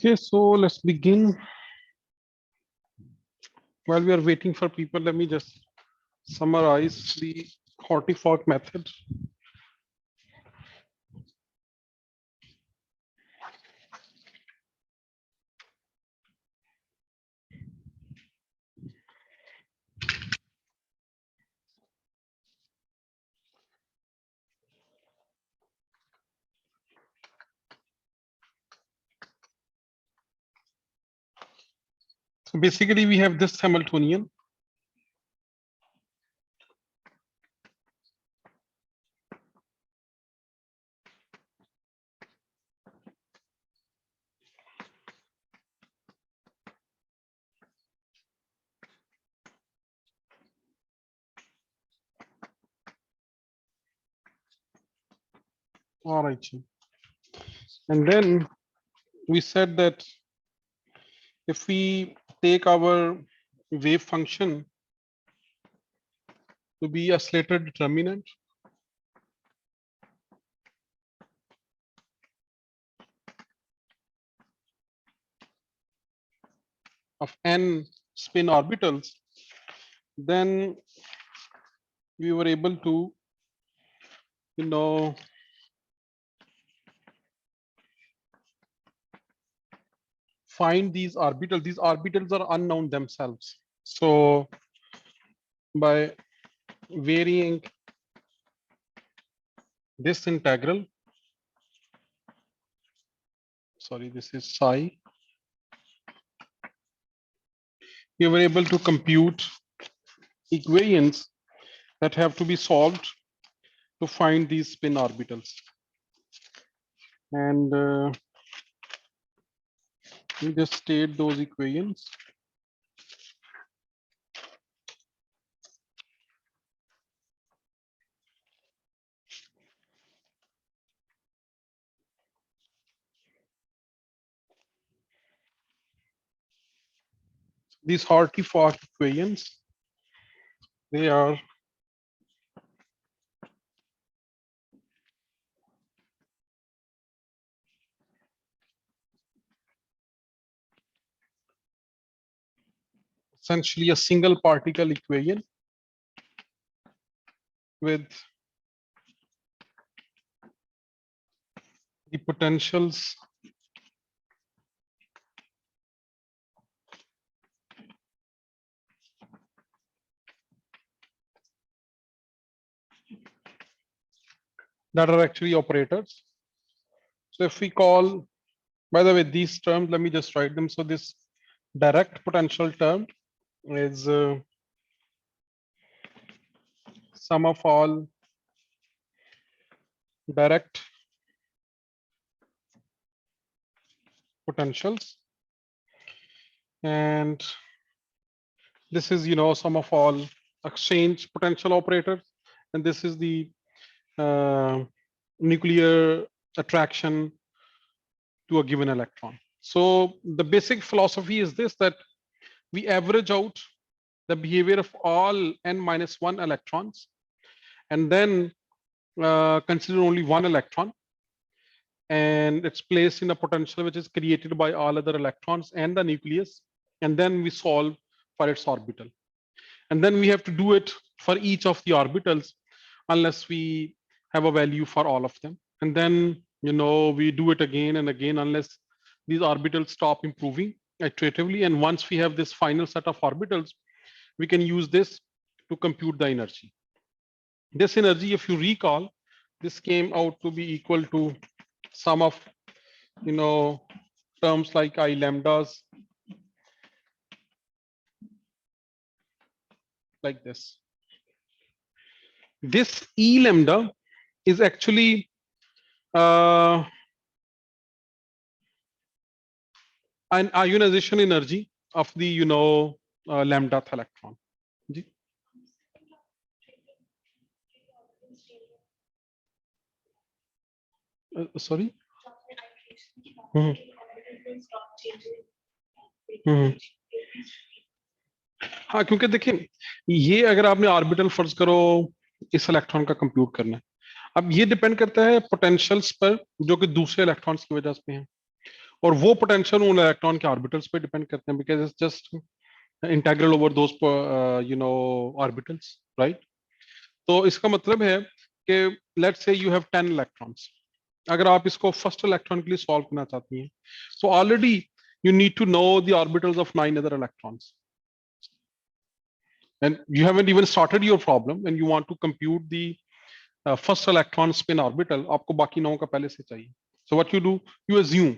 Okay, so let's begin. While we are waiting for people, let me just summarize the Horty-Fogg method. So basically, we have this Hamiltonian. All right. And then we said that if we take our wave function to be a Slater determinant of n spin orbitals, then we were able to, find these orbitals. These orbitals are unknown themselves. So by varying this integral, sorry, this is psi, we were able to compute equations that have to be solved to find these spin orbitals. And we just state those equations. These Horty-Fogg equations, they are essentially a single particle equation with the potentials that are actually operators. So if we call, by the way, these terms, let me just write them. So this direct potential term is sum of all direct potentials, and this is sum of all exchange potential operators, and this is the nuclear attraction to a given electron. So the basic philosophy is this, that we average out the behavior of all n-1 electrons and then consider only one electron, and it's placed in a potential which is created by all other electrons and the nucleus, and then we solve for its orbital. And then we have to do it for each of the orbitals unless we have a value for all of them. And then, we do it again and again unless these orbitals stop improving iteratively. And once we have this final set of orbitals, we can use this to compute the energy. This energy, if you recall, this came out to be equal to sum of, terms like I lambdas, like this. This E lambda is actually an ionization energy of the lambda electron. Sorry. हाँ, क्योंकि देखिए, ये अगर आपने orbital फर्ज करो इस electron का कंप्यूट करना है, अब ये डिपेंड करता है पोटेंशियल्स पर जो कि दूसरे इलेक्ट्रॉन्स की वजह से हैं, और वो पोटेंशियल उन इलेक्ट्रॉन के ऑर्बिटल्स पे डिपेंड करते हैं, because it's just integral over those orbitals, right? तो इसका मतलब है कि let's say you have 10 electrons. अगर आप इसको फर्स्ट इलेक्ट्रॉन के लिए सॉल्व करना चाहती हैं, so already you need to know the orbitals of 9 other electrons, and you haven't even started your problem and you want to compute the first electron spin orbital. आपको बाकी 9 का पहले से चाहिए. So what you do, you assume,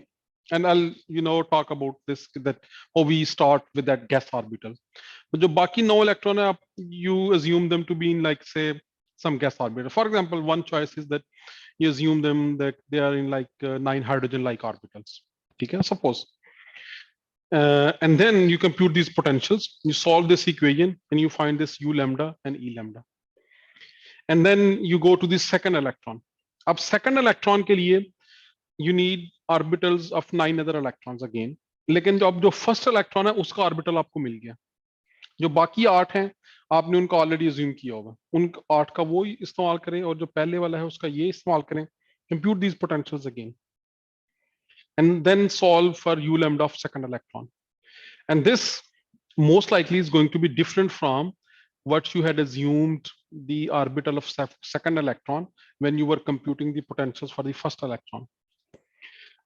and I'll talk about this, that how we start with that guess orbital. तो जो बाकी 9 electron है, आप you assume them to be in, like, say, some guess orbital. For example, one choice is that you assume them that they are in like 9 hydrogen like orbitals. ठीक है, suppose. And then you compute these potentials, you solve this equation, and you find this U lambda and E lambda. And then you go to the second electron. अब second electron के लिए you need orbitals of 9 other electrons again. लेकिन जो first electron है उसका orbital आपको मिल गया. जो बाकी 8 हैं आपने उनका ऑलरेडी assume किया होगा, उन 8 का वो इस्तेमाल करें और जो पहले वाला है उसका ये इस्तेमाल करें. Compute these potentials again, and then solve for U lambda of second electron. And this most likely is going to be different from what you had assumed the orbital of second electron when you were computing the potentials for the first electron.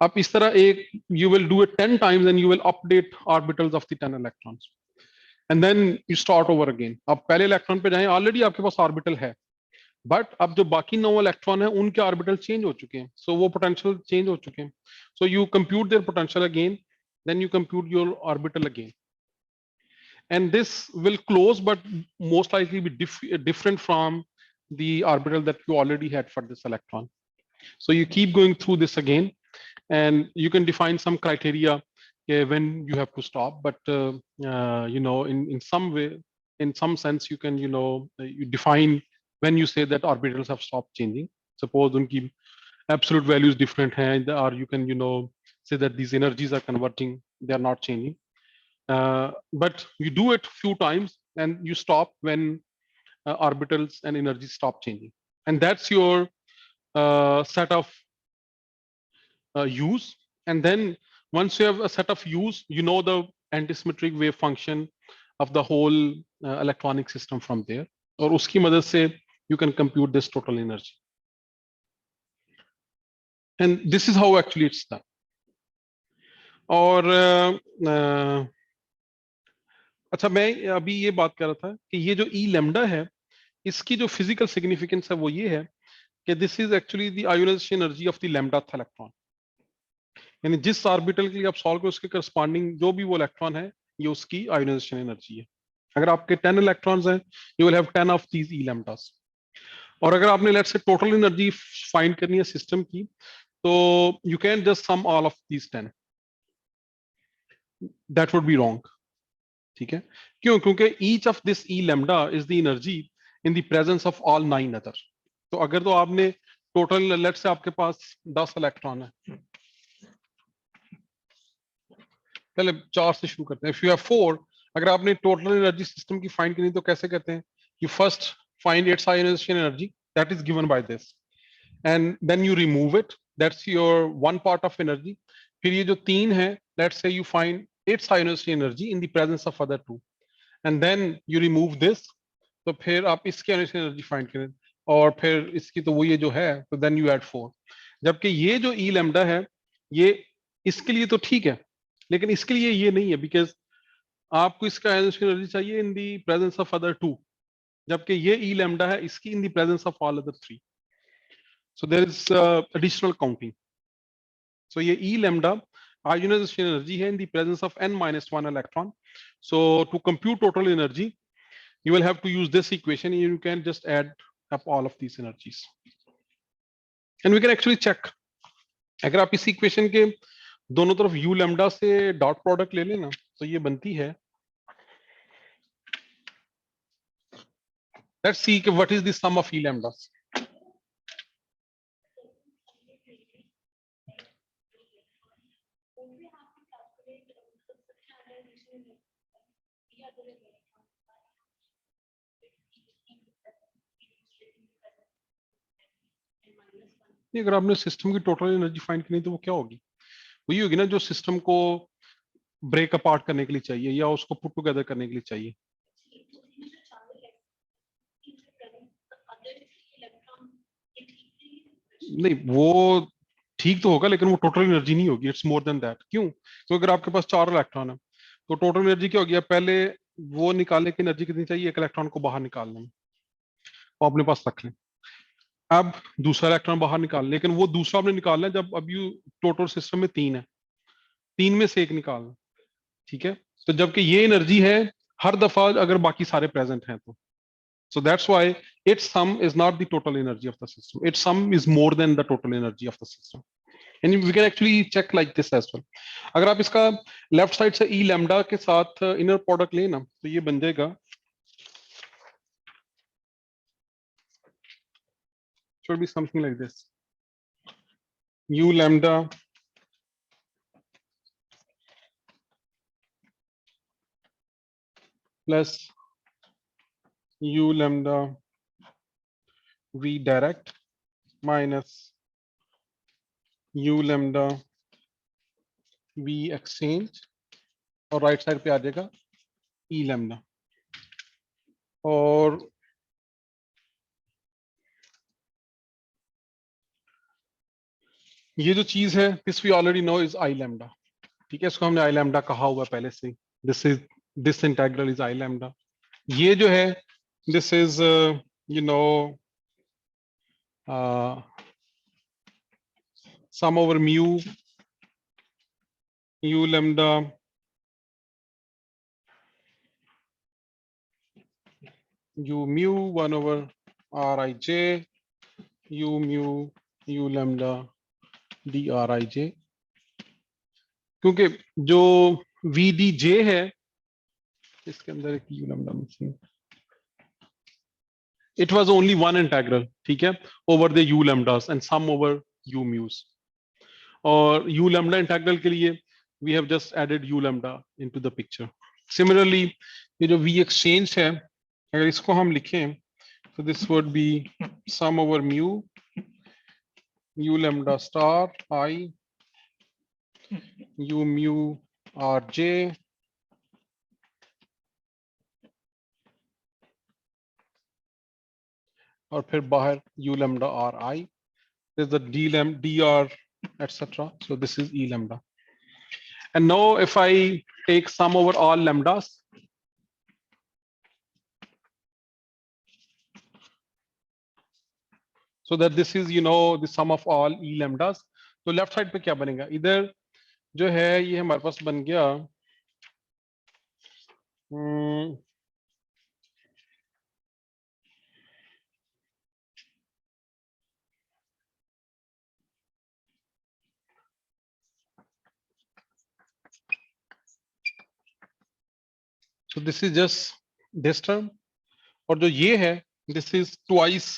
अब इस तरह एक you will do it 10 times and you will update orbitals of the 10 electrons, and then you start over again. अब पहले electron पे जाएं, already आपके पास orbital है, बट अब जो बाकी 9 इलेक्ट्रॉन है उनके ऑर्बिटल चेंज हो चुके हैं, सो वो पोटेंशियल चेंज हो चुके हैं. So you compute their potential again, then you compute your orbital again, and this will close but most likely be different from the orbital that you already had for this electron. So you keep going through this again, and you can define some criteria when you have to stop, but in some way, in some sense, you can you define when you say that orbitals have stopped changing. Suppose unki absolute values different hai, or you can say that these energies are converging, they are not changing. But you do it few times and you stop when orbitals and energies stop changing, and that's your set of U's. And then once you have a set of U's, you know the antisymmetric wave function of the whole electronic system from there, और उसकी मदद से you can compute this total energy, and this is how actually it's done. और अच्छा, मैं अभी ये बात कर रहा था कि ये जो ई लैम्डा है, इसकी जो फिजिकल सिग्निफिकेंस है वो ये है कि this is actually the ionization energy of the lambdath electron. यानी जिस ऑर्बिटल के लिए आप सॉल्व करो उसके करस्पॉन्डिंग जो भी वो इलेक्ट्रॉन है, ये उसकी आयोनाइजेशन एनर्जी है. अगर आपके 10 इलेक्ट्रॉन्स हैं, you will have 10 of these E lambdas. और अगर आपने let's say total energy find करनी है सिस्टम की, तो you can just sum all of these 10. That would be wrong. ठीक है, क्यों? क्योंकि each of this E lambda is the energy in the presence of all 9 other. तो अगर तो आपने टोटल लेट से आपके पास 10 इलेक्ट्रॉन है, पहले 4 से शुरू करते हैं. इफ यू हैव 4, अगर आपने टोटल एनर्जी सिस्टम की फाइंड करनी तो कैसे करते हैं? You first find its ionization energy, that is given by this, and then you remove it, that's your one part of energy. फिर ये जो 3 है, let's say you find its ionization energy in the presence of other 2, and then you remove this. तो फिर आप इसकी energy find करें, और फिर इसकी तो वो ये जो है, तो देन यू ऐड 4. जबकि ये जो ई लैम्डा है, ये इसके लिए तो ठीक है, लेकिन इसके लिए ये नहीं है, बिकॉज आपको इसका एनर्जी चाहिए in the presence of other 2, जबकि ये ई लैम्डा है इसकी in the presence of all other 3. So there is additional counting. So ये ई लैम्डा आयोनाइजेशन एनर्जी है in the presence of n-1 electron. So to compute total energy, you will have to use this equation. You can just add up all of these energies, and we can actually check. अगर आप इस equation के दोनों तरफ u lambda से dot product ले लेना, तो ये बनती है, let's see what is the sum of e lambdas. अगर आपने सिस्टम की टोटल एनर्जी फाइंड करनी तो वो क्या होगी? वही होगी ना जो सिस्टम को ब्रेक अपार्ट करने के लिए चाहिए या उसको पुट टुगेदर करने के लिए चाहिए। नहीं वो ठीक तो होगा लेकिन वो टोटल एनर्जी नहीं होगी, इट्स मोर देन दैट। क्यों? तो अगर आपके पास 4 इलेक्ट्रॉन है तो टोटल एनर्जी क्या होगी? पहले वो निकालने की एनर्जी कितनी चाहिए एक इलेक्ट्रॉन को बाहर निकालने में, वो अपने पास रख लें। अब दूसरा इलेक्ट्रॉन बाहर निकाल, लेकिन वो दूसरा आपने निकालना है जब अब यू टोटल सिस्टम में 3 है, 3 में से एक निकालना। ठीक है, तो जबकि ये एनर्जी है हर दफा अगर बाकी सारे प्रेजेंट हैं तो। So that's why its sum is not the total energy of the system. Its sum is more than the total energy of the system. And we can actually check like this as well. अगर आप इसका left side से ई lambda के साथ inner product लेना तो ये बन जाएगा, should be something like this, u lambda plus u lambda v direct minus u lambda v exchange और राइट साइड पे आ जाएगा ई लैम्डा। और ये जो चीज है this we already know is I lambda. ठीक है, इसको हमने आई लैम्डा कहा हुआ पहले से। This integral is I lambda. ये जो है this is you know sum over mu u lambda u mu 1 over rij u mu u lambda drij, क्योंकि जो vdj है इसके अंदर एक u lambda missing, it was only one integral. ठीक है, over the u lambdas and sum over u mu's। और u lambda integral के लिए we have just added u lambda into the picture. Similarly ये जो v एक्सचेंज है अगर इसको हम लिखें तो this would be sum over mu u lambda star I u mu rj और फिर बाहर u lambda ri, there's the d lambda dr etc. So this is e lambda. And now if I take sum over all lambdas, so that this is the sum of all e lambdas, तो left side पे क्या बनेगा? इधर जो है ये हमारे पास बन गया so this is just this term, और जो ये है this is twice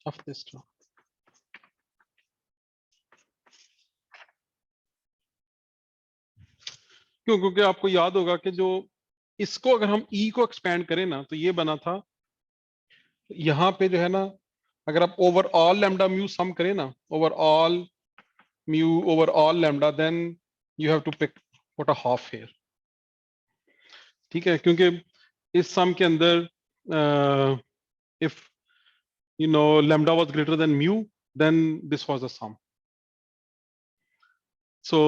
of this term। क्यों? क्योंकि आपको याद होगा कि जो इसको अगर हम e को एक्सपेंड करें ना तो ये बना था यहाँ पे जो है ना, अगर आप over all lambda mu sum करें ना, over all mu over all lambda, then you have to pick what a half here. ठीक है, क्योंकि इस सम के अंदर if lambda was greater than mu then this was a sum. So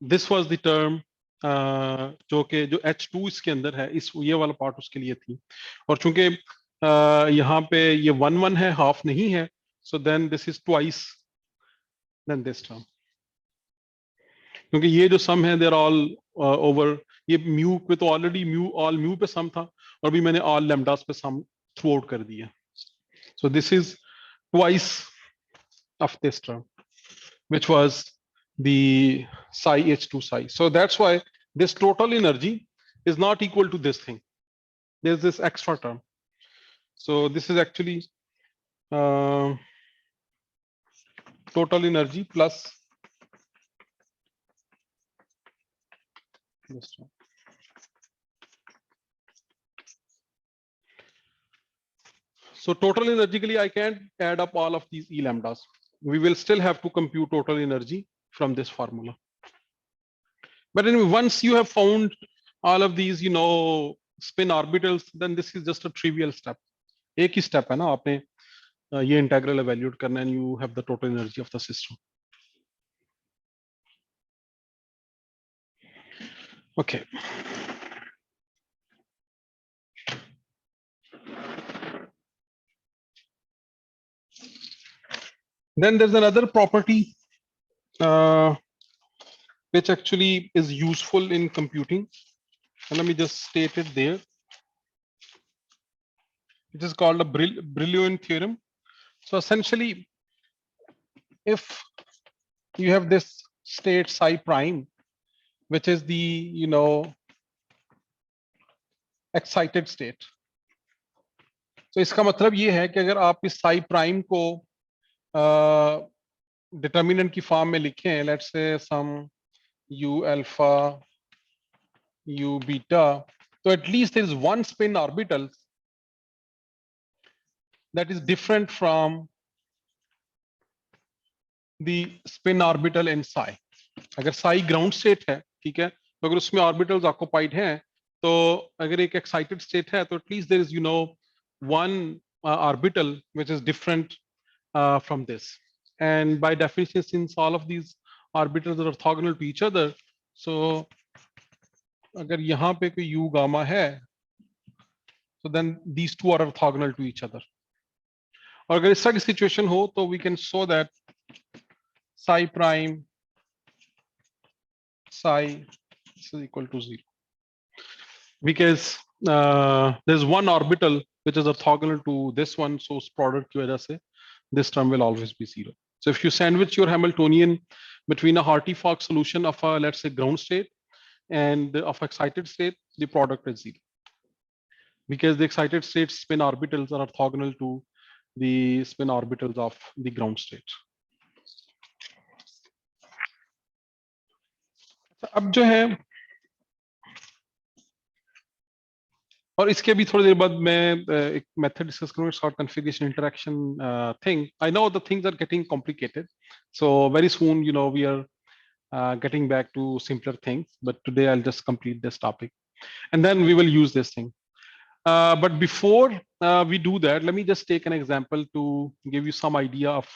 this was the term जो कि जो H2 इसके अंदर है, इस ये वाला पार्ट उसके लिए थी। और चूंकि यहाँ पे ये 1 1 है, हाफ नहीं है, so then this is twice than this term. क्योंकि ये जो सम है देर ऑल ओवर, ये म्यू पे तो ऑलरेडी म्यू ऑल म्यू पे सम था और भी मैंने ऑल लैम्डास पे सम थ्रू आउट कर दिया। So this is twice of this term which was the psi h2 psi. So that's why this total energy is not equal to this thing. There's this extra term. So this is actually total energy plus this term. So total energetically, I can't add up all of these E lambdas. We will still have to compute total energy from this formula. But anyway, once you have found all of these, spin orbitals, then this is just a trivial step. एक ही step है ना, आपने ये integral evaluate करना and you have the total energy of the system. Okay. Then there's another property which actually is useful in computing. And let me just state it there. It is called a Brillouin theorem. So essentially, if you have this state psi prime, which is the excited state. तो इसका मतलब ये है कि अगर आप इस psi prime को डिटर्मिनेंट की फॉर्म में लिखें, let's say some u alpha u beta, so at least there is one spin orbital that is different from the spin orbital in psi. अगर psi ground state है, ठीक है, तो अगर उसमें orbitals occupied हैं, तो अगर एक excited state है, तो at least there is one orbital which is different from this. And by definition, since all of these orbitals are orthogonal to each other, so अगर यहाँ पे कोई u gamma है, so then these two are orthogonal to each other. और अगर इस तरह की situation हो, तो we can show that psi prime psi is equal to 0, because there's one orbital which is orthogonal to this one, so product की वजह से this term will always be 0. So if you sandwich your Hamiltonian between a Hartree-Fock solution of a, let's say, ground state and of excited state, the product is 0, because the excited state spin orbitals are orthogonal to the spin orbitals of the ground state. अब जो है, और इसके भी थोड़ी देर बाद मैं एक मेथड डिस्कस करूंगा, short configuration interaction thing. I know the things are getting complicated, so very soon we are getting back to simpler things, but today I'll just complete this topic and then we will use this thing. But before we do that, let me just take an example to give you some idea of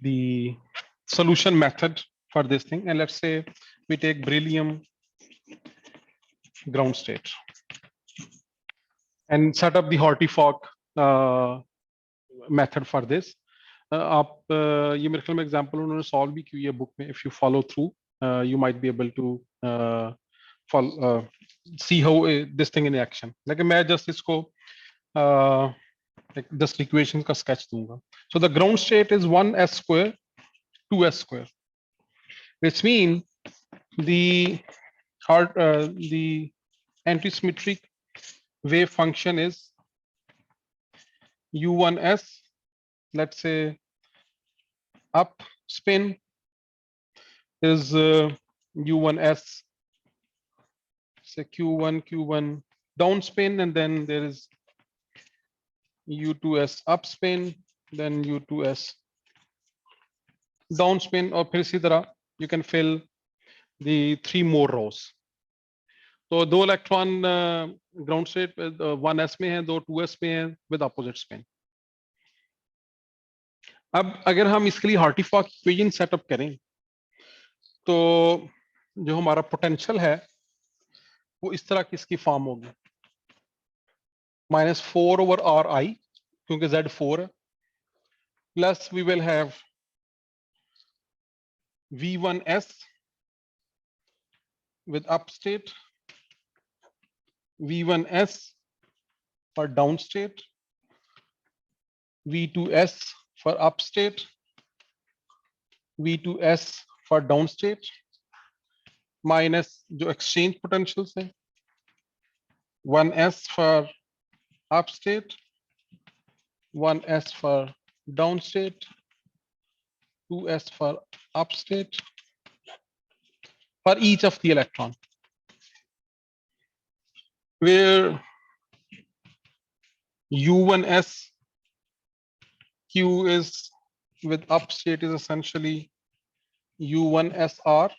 the solution method for this thing. And let's say we take beryllium ground state and set up the Hartree-Fock method for this. आप ये मेरे ख्याल में example उन्होंने solve भी की है book में. If you follow through, you might be able to see how this thing in action. लेकिन मैं just इसको just equations का sketch दूंगा. So the ground state is 1s square 2s square, which means the antisymmetric wave function is u1s, let's say up spin is u1s, say q1 down spin, and then there is u2s up spin, then u2s down spin, और फिर इसी तरह you can fill the 3 more rows. तो 2 electron ground state 1s में है, 2 2s में है with opposite spin. अब अगर हम इसके लिए Hartree-Fock इक्वेशन सेटअप करें, तो जो हमारा पोटेंशियल है वो इस तरह की इसकी फॉर्म होगी, -4/Ri, क्योंकि Z 4 है, plus we will have V1s with up state, V1s for down state, V2s for up state, V2s for down state, minus जो exchange potentials है, 1s for up state, 1s for down state, 2s for up state for each of the electron, where u1s q is with up state is essentially u1sr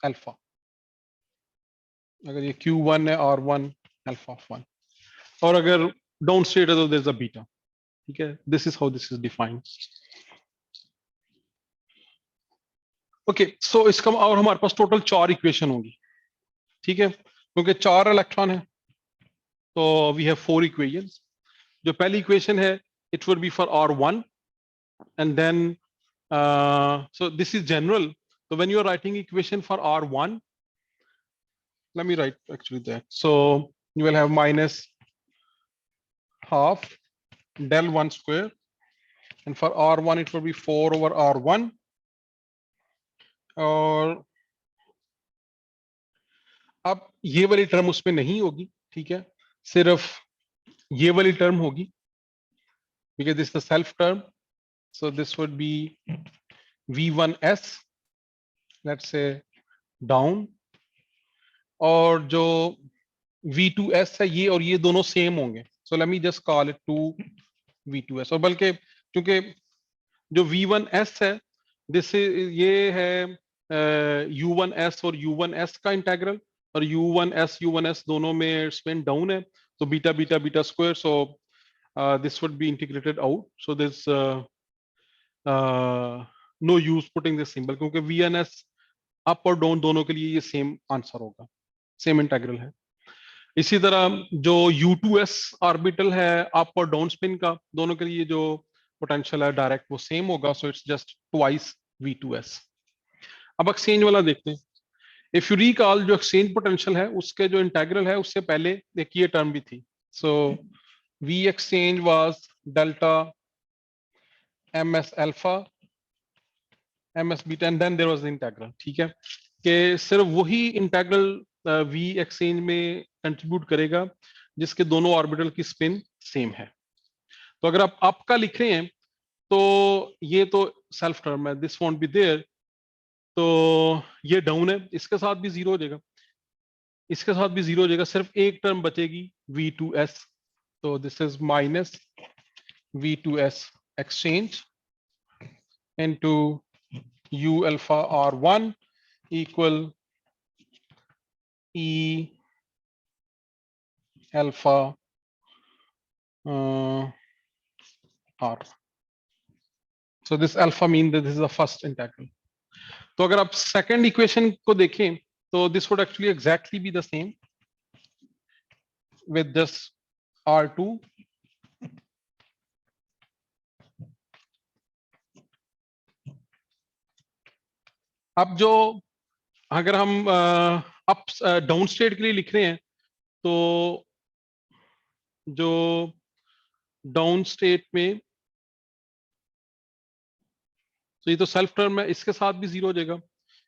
alpha. अगर ये q1 है r1 alpha of 1 और अगर down state है तो there's a beta. ठीक है, this is how this is defined. Okay so इसका और हमारे पास टोटल 4 इक्वेशन होगी. ठीक है, क्योंकि 4 इलेक्ट्रॉन है तो वी हैव 4 इक्वेशंस. जो पहली इक्वेशन है it would be for r1 and then so this is general. So when you are writing equation for r1, let me write actually that. So you will have minus half del 1 square, and for r1 it will be 4 over r1. और अब ये वाली term उसमें नहीं होगी. ठीक है, सिर्फ ये वाली टर्म होगी because this is the self term. So this would be v1s, let's say down, और जो v2s है ये और ये दोनों सेम होंगे. So let me just call it 2v2s. और बल्कि क्योंकि जो v1s है दिस ये है u1s और u1s का इंटेग्रल, और u1s दोनों में स्पेन डाउन है तो beta beta beta square. So this would be integrated out. So this no use putting this symbol, क्योंकि vns अप और डाउन दोनों के लिए ये सेम आंसर होगा, सेम इंटेग्रल है. इसी तरह जो u2s ऑर्बिटल है अप और डाउन स्पिन का, दोनों के लिए जो पोटेंशियल है डायरेक्ट वो सेम होगा. So it's just twice v2s. अब एक्सचेंज वाला देखते हैं. इफ यू रिकॉल जो एक्सचेंज पोटेंशियल है उसके जो इंटेग्रल है उससे पहले एक ये टर्म भी थी. सो v exchange was delta ms alpha ms beta and then there was the integral. ठीक है, कि सिर्फ वही इंटेग्रल v एक्सचेंज में कंट्रीब्यूट करेगा जिसके दोनों ऑर्बिटल की स्पिन सेम है. तो अगर आप अप का लिख रहे हैं तो ये तो सेल्फ टर्म है, दिस वॉन्ट बी देयर. तो ये डाउन है, इसके साथ भी जीरो हो जाएगा, इसके साथ भी जीरो हो जाएगा, सिर्फ एक टर्म बचेगी v2s. तो this is minus v2s exchange into u alpha r1 equal e alpha r. So this alpha means that this is the first integral. तो अगर आप सेकंड इक्वेशन को देखें तो this would actually exactly be the same with this r2 अब जो अगर हम अप डाउन स्टेट के लिए लिख रहे हैं तो जो डाउन स्टेट में तो ये तो सेल्फ टर्म है, इसके साथ भी जीरो हो जाएगा,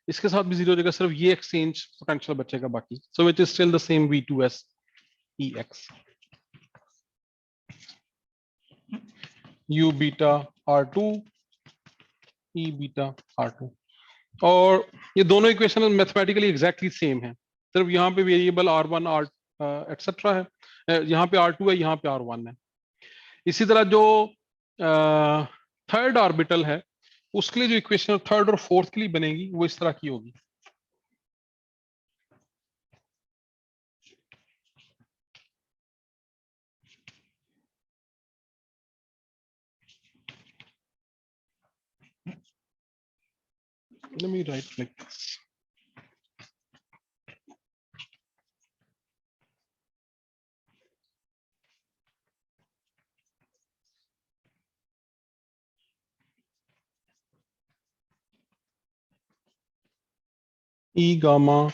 इसके साथ भी जीरो हो जाएगा, सिर्फ ये एक्सचेंज पोटेंशियल बचेगा बाकी. So it is still the same v2s ex u beta r2 e beta r2. और ये दोनों इक्वेशन मैथमेटिकली एग्जैक्टली सेम है, सिर्फ यहाँ पे वेरिएबल r1 r एटसेट्रा है, यहाँ पे r2 है, यहाँ पे r1 है. इसी तरह जो थर्ड ऑर्बिटल है उसके लिए जो इक्वेशन थर्ड और फोर्थ के लिए बनेगी वो इस तरह की होगी. Let me write like this. E gamma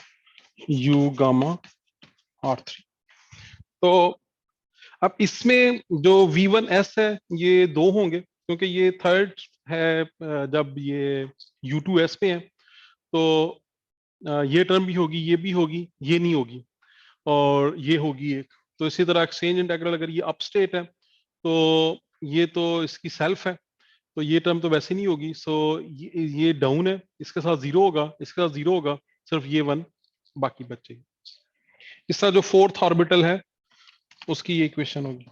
u gamma r3. तो अब इसमें जो v1s है ये दो होंगे क्योंकि ये थर्ड है, जब ये u2s पे है तो ये टर्म भी होगी, ये भी होगी, ये नहीं होगी और ये होगी एक. तो इसी तरह एक्सचेंज इंटीग्रल अगर ये अप स्टेट है तो ये तो इसकी सेल्फ है तो ये टर्म तो वैसे नहीं होगी. सो ये डाउन है, इसके साथ जीरो होगा, इसके साथ जीरो होगा, सिर्फ ये वन बाकी बचेगी. इस तरह जो फोर्थ ऑर्बिटल है उसकी ये इक्वेशन होगी.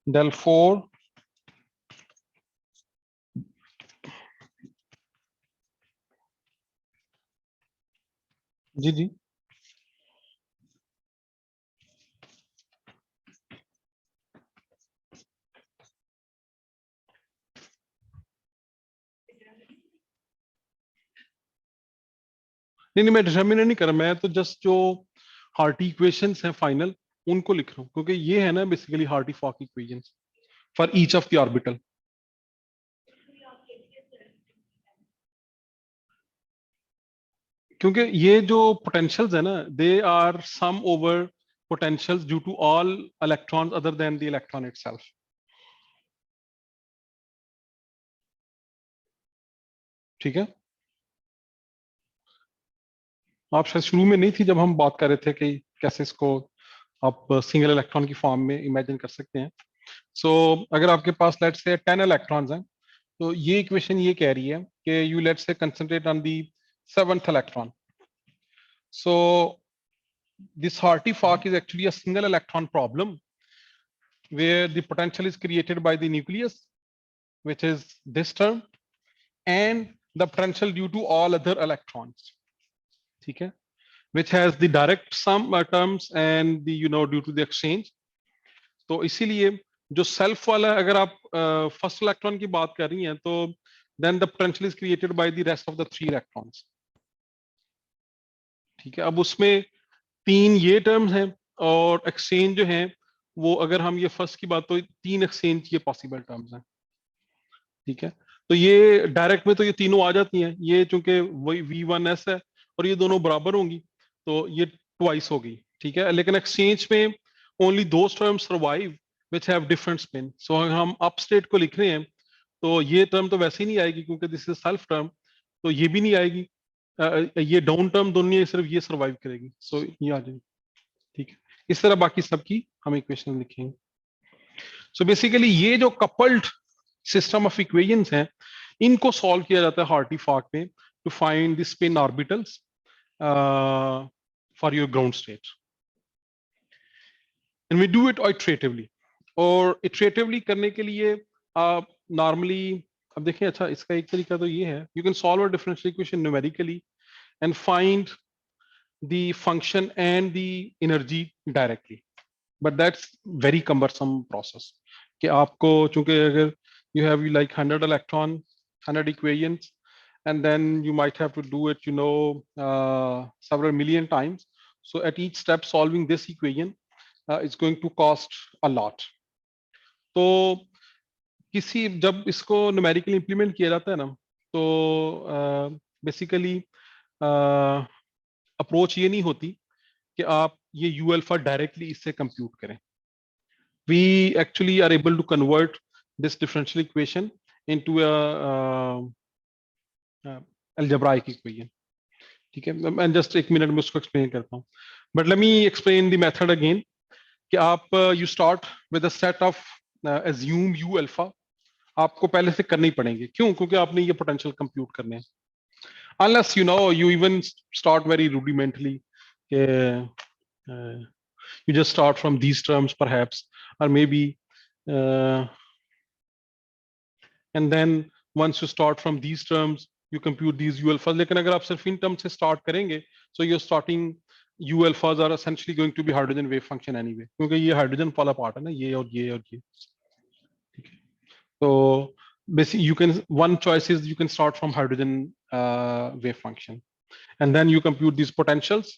del 4 जी जी नहीं मैं डिटर्मिनेंट नहीं कर रहा, मैं तो जस्ट जो हार्टी इक्वेशंस हैं फाइनल उनको लिख रहा हूँ, क्योंकि ये है ना basically Hartree Fock equations for each of the orbital. क्योंकि ये जो पोटेंशियल्स है ना, they are sum over potentials due to all electrons other than the electron itself. ठीक है, आप शायद शुरू में नहीं थी जब हम बात कर रहे थे कि कैसे इसको आप सिंगल इलेक्ट्रॉन की फॉर्म में इमेजिन कर सकते हैं। सो अगर आपके पास लेट्स से 10 इलेक्ट्रॉन्स हैं, तो ये इक्वेशन ये कह रही है कि you let's say concentrate on the seventh electron. So this Hartree Fock is actually a single electron problem where the potential is created by the nucleus, which is this term, and the potential due to all other electrons, okay, which has the direct sum terms and the due to the exchange. तो इसीलिए जो self वाला है, अगर आप first electron की बात कर रही हैं, तो then the potential is created by the rest of the 3 electrons. ठीक है, अब उसमें 3 ये टर्म्स हैं और एक्सचेंज जो है वो, अगर हम ये फर्स्ट की बात, तो 3 एक्सचेंज ये पॉसिबल टर्म्स हैं। ठीक है, तो ये डायरेक्ट में तो ये तीनों आ जाती हैं, ये चूंकि वही V1S है और ये दोनों बराबर होंगी, तो ये ट्वाइस होगी। ठीक है, लेकिन एक्सचेंज में only those terms survive which have different spin. So हम अप स्टेट को लिख रहे हैं, तो ये टर्म तो वैसे ही नहीं आएगी क्योंकि दिस इज सेल्फ टर्म, तो ये भी नहीं आएगी। ये डाउन टर्म दोनों नहीं, सिर्फ ये सर्वाइव करेगी, सो ये आ जाएगी। ठीक है, इस तरह बाकी सबकी हम इक्वेशन लिखेंगे। सो बेसिकली ये जो कपल्ड सिस्टम ऑफ इक्वेशंस हैं, इनको सॉल्व किया जाता है हार्टी फॉक में to find the spin orbitals for your ground state, and we do it iteratively. और इटरेटिवली करने के लिए आप नॉर्मली, अब देखिए, अच्छा इसका एक तरीका तो ये है, you can solve a differential equation numerically and find the function and the energy directly, but that's very cumbersome process कि आपको, चूंकि अगर you have like 100 electron, 100 equations, and then you might have to do it several million times. So at each step solving this equation is going to cost a lot. तो किसी, जब इसको numerically implement किया जाता है ना, तो basically approach ये नहीं होती कि आप ये यू अल्फा डायरेक्टली इससे कंप्यूट करें। We actually are able to convert this differential equation into algebraic equation. ठीक है, मैं जस्ट एक मिनट में उसको एक्सप्लेन करता हूँ, but let me explain the method again. कि आप you start with a set of assume you alpha, आपको पहले से करने ही पड़ेंगे, क्यों? क्योंकि आपने ये पोटेंशियल कंप्यूट करने हैं, unless you even start very rudimentally, you just start from these terms perhaps, or maybe and then once you start from these terms you compute these u alphas. लेकिन अगर आप सिर्फ इन टर्म से start करेंगे, so you're starting u alphas are essentially going to be hydrogen wave function anyway, क्योंकि ये hydrogen वाला part है ना, ये और ये और ये। ठीक है, तो basically you can, one choice is you can start from hydrogen wave function and then you compute these potentials,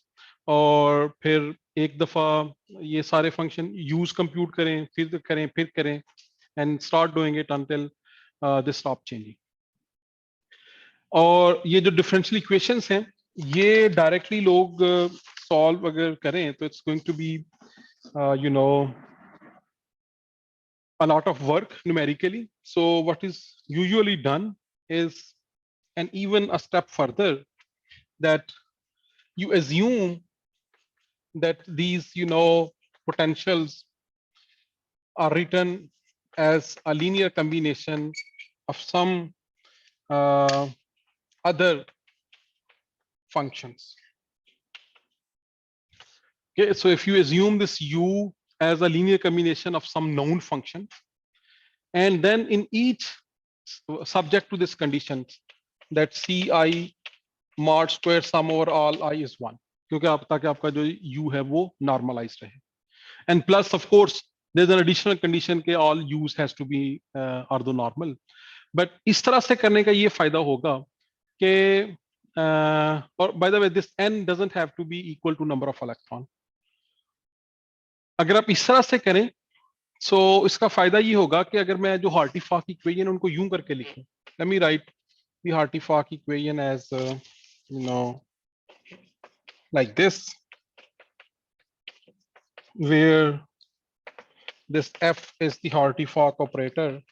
और फिर एक दफा ये सारे फंक्शन यूज कंप्यूट करें, फिर करें and start doing it until they stop changing. और ये जो डिफरेंशियल इक्वेशंस हैं, ये डायरेक्टली लोग सॉल्व अगर करें तो it's going to be you know a lot of work numerically. So what is usually done is, and even a step further, that you assume that these potentials are written as a linear combination of some other functions. Okay, so if you assume this u as a linear combination of some known function, and then in each subject to this condition that ci mod square sum over all I is 1, क्योंकि आप ताकि आपका जो u है वो normalized रहे, and plus of course there's an additional condition कि all u's has to be orthonormal. But इस तरह से करने का ये फायदा होगा कि और by the way this n doesn't have to be equal to number of electron. अगर आप इस तरह से करें so इसका फायदा ये होगा कि अगर मैं जो हार्टी-फाक इक्वेशन उनको यूं करके लिखूं, let me write the हार्टी-फाक equation as you know like this, where this f is the Hartree-Fock operator,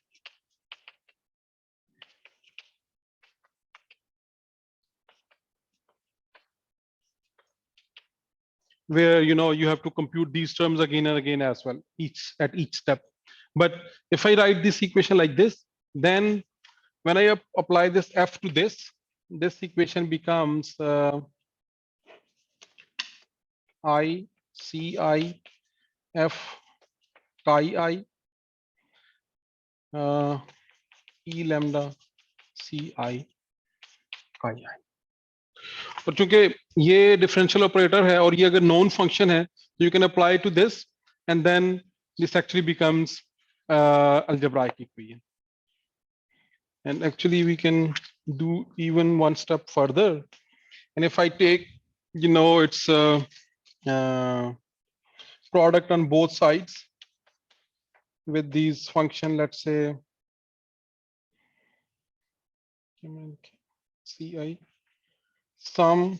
where you have to compute these terms again and again as well, at each step. But if I write this equation like this, then when I apply this f to this equation becomes I ci f chi I e lambda ci chi I. और चूंकि ये differential operator है और ये अगर non function है तो you can apply to this and then this actually becomes algebraic equation. And actually we can do even one step further, and if I take it's product on both sides with these function, let's say ci sum,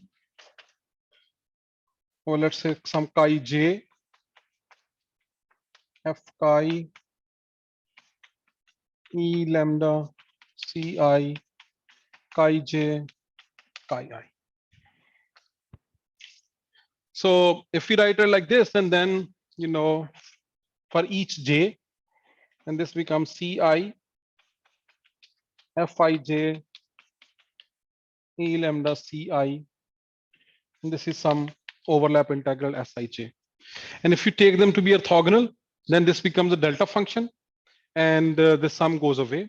or let's say some chi j f chi e lambda ci chi j chi I. So if we write it like this, and then for each j, and this becomes ci fij e lambda ci, and this is some overlap integral sij. And if you take them to be orthogonal, then this becomes a delta function, and the sum goes away.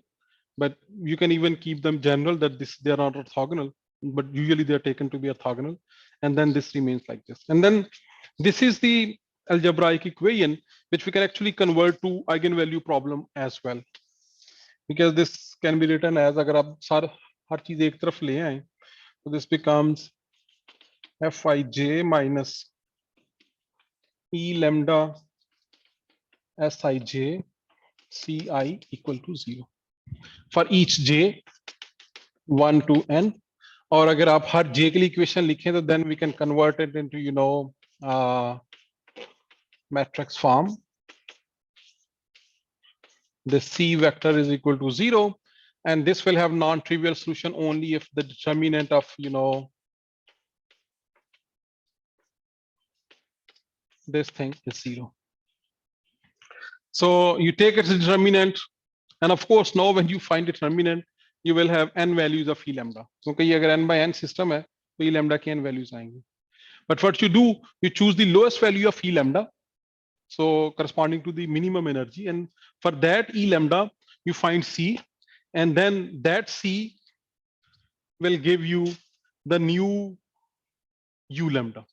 But you can even keep them general that they are not orthogonal, but usually they are taken to be orthogonal, and then this remains like this. And then this is the algebraic equation which we can actually convert to eigenvalue problem as well, because this can be written as, अगर आप हर चीज एक तरफ ले आए, so this becomes fij minus e lambda sij ci equal to 0 for each j 1 to n. और अगर आप हर j के लिए इक्वेशन लिखें तो then we can convert it into matrix form. The c vector is equal to 0, and this will have non-trivial solution only if the determinant of this thing is 0. So you take its determinant, and of course now when you find determinant you will have n values of e lambda, क्योंकि ये अगर n by n system है तो e lambda के n values आएंगे. But what you do, you choose the lowest value of e lambda, so corresponding to the minimum energy, and for that e lambda you find c, and then that c will give you the new u lambda.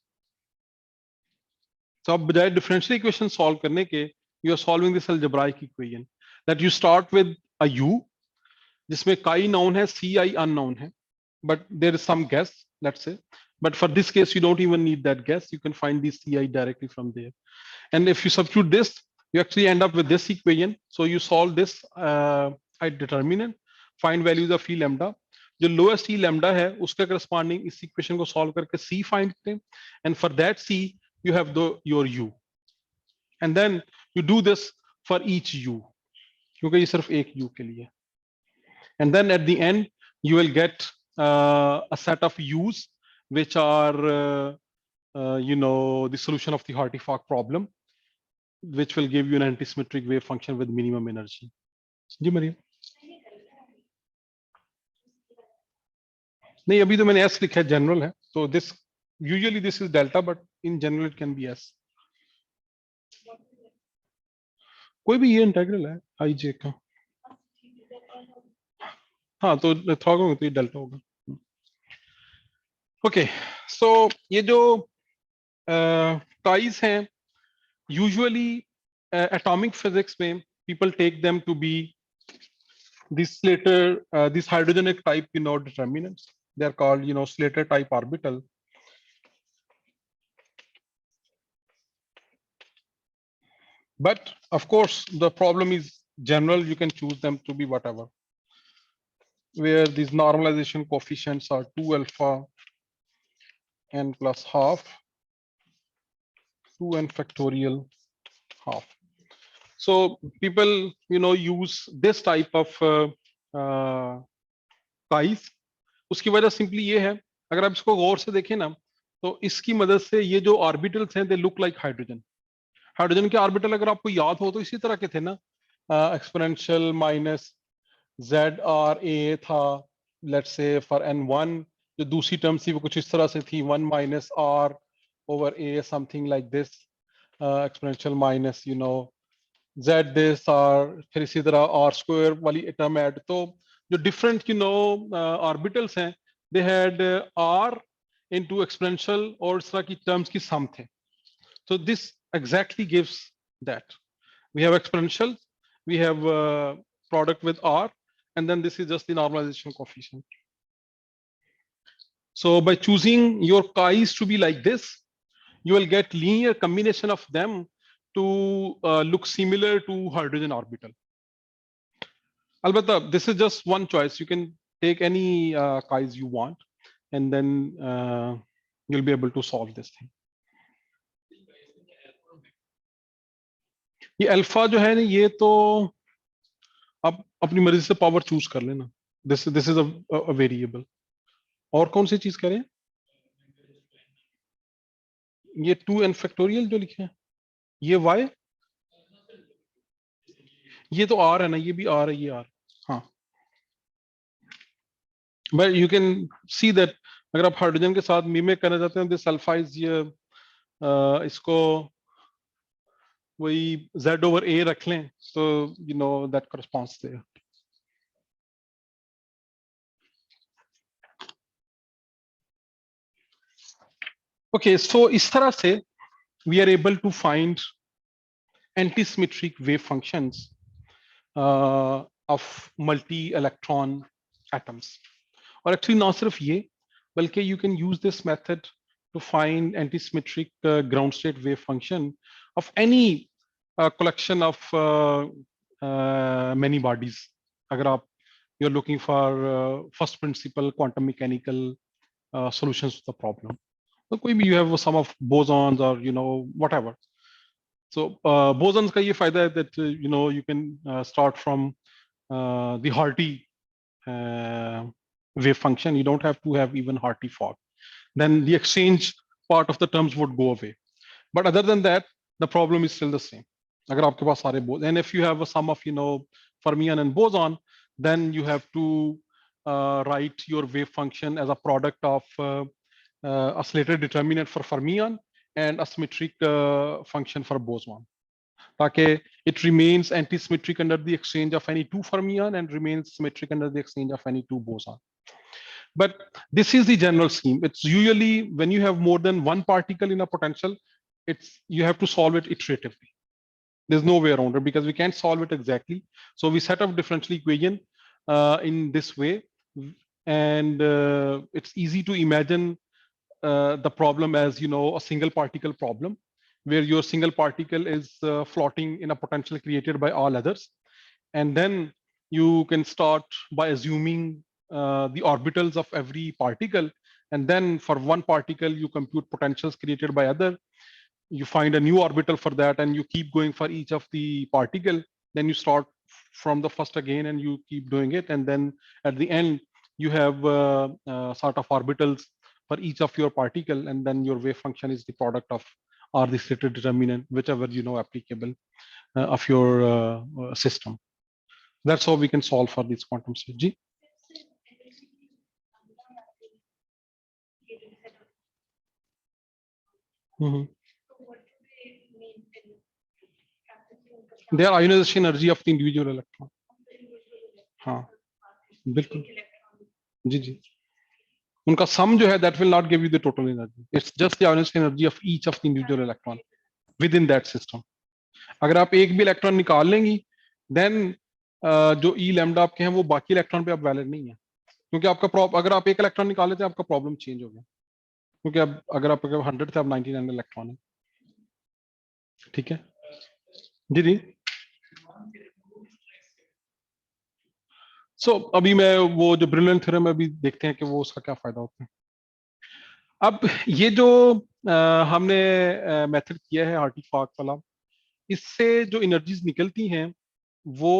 So अब बजाय differential equation solve करने के, you are solving this algebraic equation that you start with a u जिसमें chi known है, ci unknown है, but there is some guess, let's say. But for this case you don't even need that guess, you can find the ci directly from there. And if you substitute this, you actually end up with this equation. So you solve this determinant, find values of e lambda. जो lowest e lambda है उसके corresponding इस equation को solve करके c find करें, and for that c you have your u, and then you do this for each u, क्योंकि ये सिर्फ एक u के लिए. And then at the end you will get a set of u's which are the solution of the Hartree-Fock problem, which will give you an antisymmetric wave function with minimum energy. जी मरियम, नहीं अभी तो मैंने s लिखा है, general है, तो this usually this is delta, but in general it can be s. कोई भी ये इंटीग्रल है आई जे का। हाँ तो थोड़ा होगा तो ये डेल्टा होगा। ओके, सो ये जो टाइज हैं यूजुअली एटॉमिक फिजिक्स में people take them to be these hydrogenic type determinants. They are called Slater type orbital. But of course the problem is general, you can choose them to be whatever, where these normalization coefficients are 2 alpha n plus half, 2 n factorial half. So people use this type of ties. उसकी वजह simply ये है, अगर आप इसको गौर से देखें ना, तो इसकी मदद से ये जो ऑर्बिटल्स हैं they look like hydrogen. Hydrogen के ऑर्बिटल अगर आपको याद हो तो इसी तरह के थे ना, exponential minus Z R A था, let's say for an one. जो दूसरी टर्म थी वो कुछ इस तरह से थी, 1 minus R over A, something like this, exponential minus Z this R, फिर इसी तरह आर स्क्वायर वाली टर्म ऐड। तो जो डिफरेंट ऑर्बिटल्स हैं they had R into exponential और इस तरह की टर्म्स की सम थे। So this exactly gives that. We have exponential, we have product with R, and then this is just the normalization coefficient. So by choosing your chi's to be like this, you will get linear combination of them to look similar to hydrogen orbital. Albatta, this is just one choice. You can take any chi's you want, and then you'll be able to solve this thing. ये alpha जो है ना, ये तो आप अपनी मर्जी से पावर चूज कर लेना। This is a variable. और कौन सी चीज करें? ये 2 n फैक्टोरियल जो लिखे हैं, ये y, ये तो r है ना, ये भी r है, ये r। हाँ, but you can see that अगर आप हाइड्रोजन के साथ मिमिक करना चाहते हैं, दिस अल्फा इज ये, इसको वही z ओवर a रख लें, तो दैट करस्पॉन्ड्स देयर। ओके, सो इस तरह से we are able to find antisymmetric wave functions of multi-electron atoms. और एक्चुअली ना सिर्फ ये, बल्कि you can use this method to find antisymmetric ground state wave function of any collection of many bodies. अगर आप you're looking for first principle quantum mechanical solutions to the problem. So कोई भी you have some of bosons or whatever. So bosons का ये फायदा है that you can start from the Harty wave function. You don't have to have even Harty fog. Then the exchange part of the terms would go away. But other than that, the problem is still the same. अगर आपके पास सारे boson, and if you have a sum of fermion and boson, then you have to write your wave function as a product of a Slater determinant for fermion and a symmetric function for boson. ताकि it remains antisymmetric under the exchange of any two fermion and remains symmetric under the exchange of any two boson. But this is the general scheme. It's usually when you have more than one particle in a potential, you have to solve it iteratively. There's no way around it because we can't solve it exactly. So we set up differential equation in this way, and it's easy to imagine the problem as a single particle problem, where your single particle is floating in a potential created by all others, and then you can start by assuming the orbitals of every particle, and then for one particle you compute potentials created by other, you find a new orbital for that, and you keep going for each of the particle. Then you start from the first again and you keep doing it, and then at the end you have sort of orbitals for each of your particle, and then your wave function is the product of or the Slater determinant, whichever applicable of your system. That's how we can solve for these quantum states. Mm-hmm. They are ionization energy of the individual electron. हाँ बिल्कुल जी जी उनका सम जो है that will not give you the total energy. It's just the ionization energy of each of the individual electron within that system. अगर आप एक भी electron निकाल लेंगी देन जो ई लैम्डा आपके हैं वो बाकी इलेक्ट्रॉन पे अब वैलिड नहीं है क्योंकि आपका अगर आप एक इलेक्ट्रॉन निकाल लेते हैं आपका प्रॉब्लम चेंज हो गया क्योंकि अब अगर आपके 100 थे अब 99 इलेक्ट्रॉन है ठीक है जी जी सो अभी मैं वो जो ब्रिलियंट थ्योरम अभी देखते हैं कि वो उसका क्या फायदा होता है अब ये जो हमने मेथड किया है आर्टिफैक्ट वाला इससे जो एनर्जीज निकलती हैं वो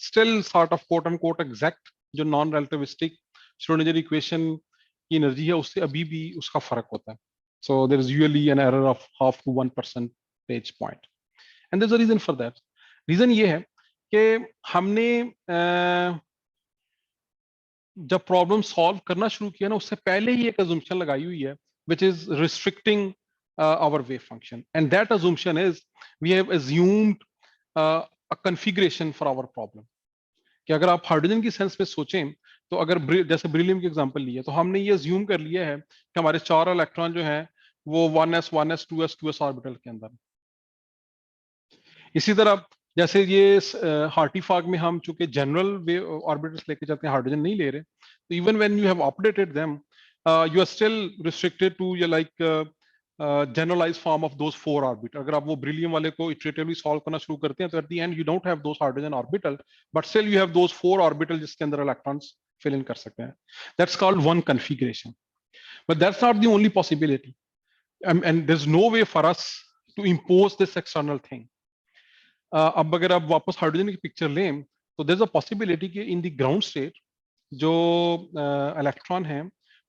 still sort of quote end quote exact जो नॉन रिलेटिविस्टिक श्रोडिंगर इक्वेशन की एनर्जी है उससे अभी भी उसका फर्क होता है so there is usually an error of 0.5 to 1% point and there is a reason for that reason ये है कि हमने जब प्रॉब्लम सॉल्व करना शुरू किया ना उससे पहले ही एक अजम्पशन लगाई हुई है which is restricting our wave function and that assumption is we have assumed a configuration for our problem कि अगर आप हाइड्रोजन की सेंस में सोचें तो अगर जैसे ब्रिलियम की एग्जांपल ली है तो हमने ये अज्यूम कर लिया है कि हमारे 4 इलेक्ट्रॉन जो हैं वो 1s 1s 2s 2s orbital के अंदर इसी तरह जैसे ये हार्टीफाग में हम चूंकि जनरल वे ऑर्बिटल्स लेके जाते हैं हाइड्रोजन नहीं ले रहे तो even when you have updated them you are still restricted to ये like generalize form of those 4 orbital अगर आप वो ब्रिलियम वाले को इटरेटिवली सॉल्व करना शुरू करते हैं तो at the end you don't have those hydrogen orbital but still you have those 4 orbital जिसके अंदर इलेक्ट्रॉन्स फिल इन कर सकते हैं that's called one configuration but that's not the only possibility and there is no way for us to impose this external thing अब अगर आप वापस hydrogen की पिक्चर लें तो देयर इज अ पॉसिबिलिटी कि इन द ग्राउंड स्टेट जो electron है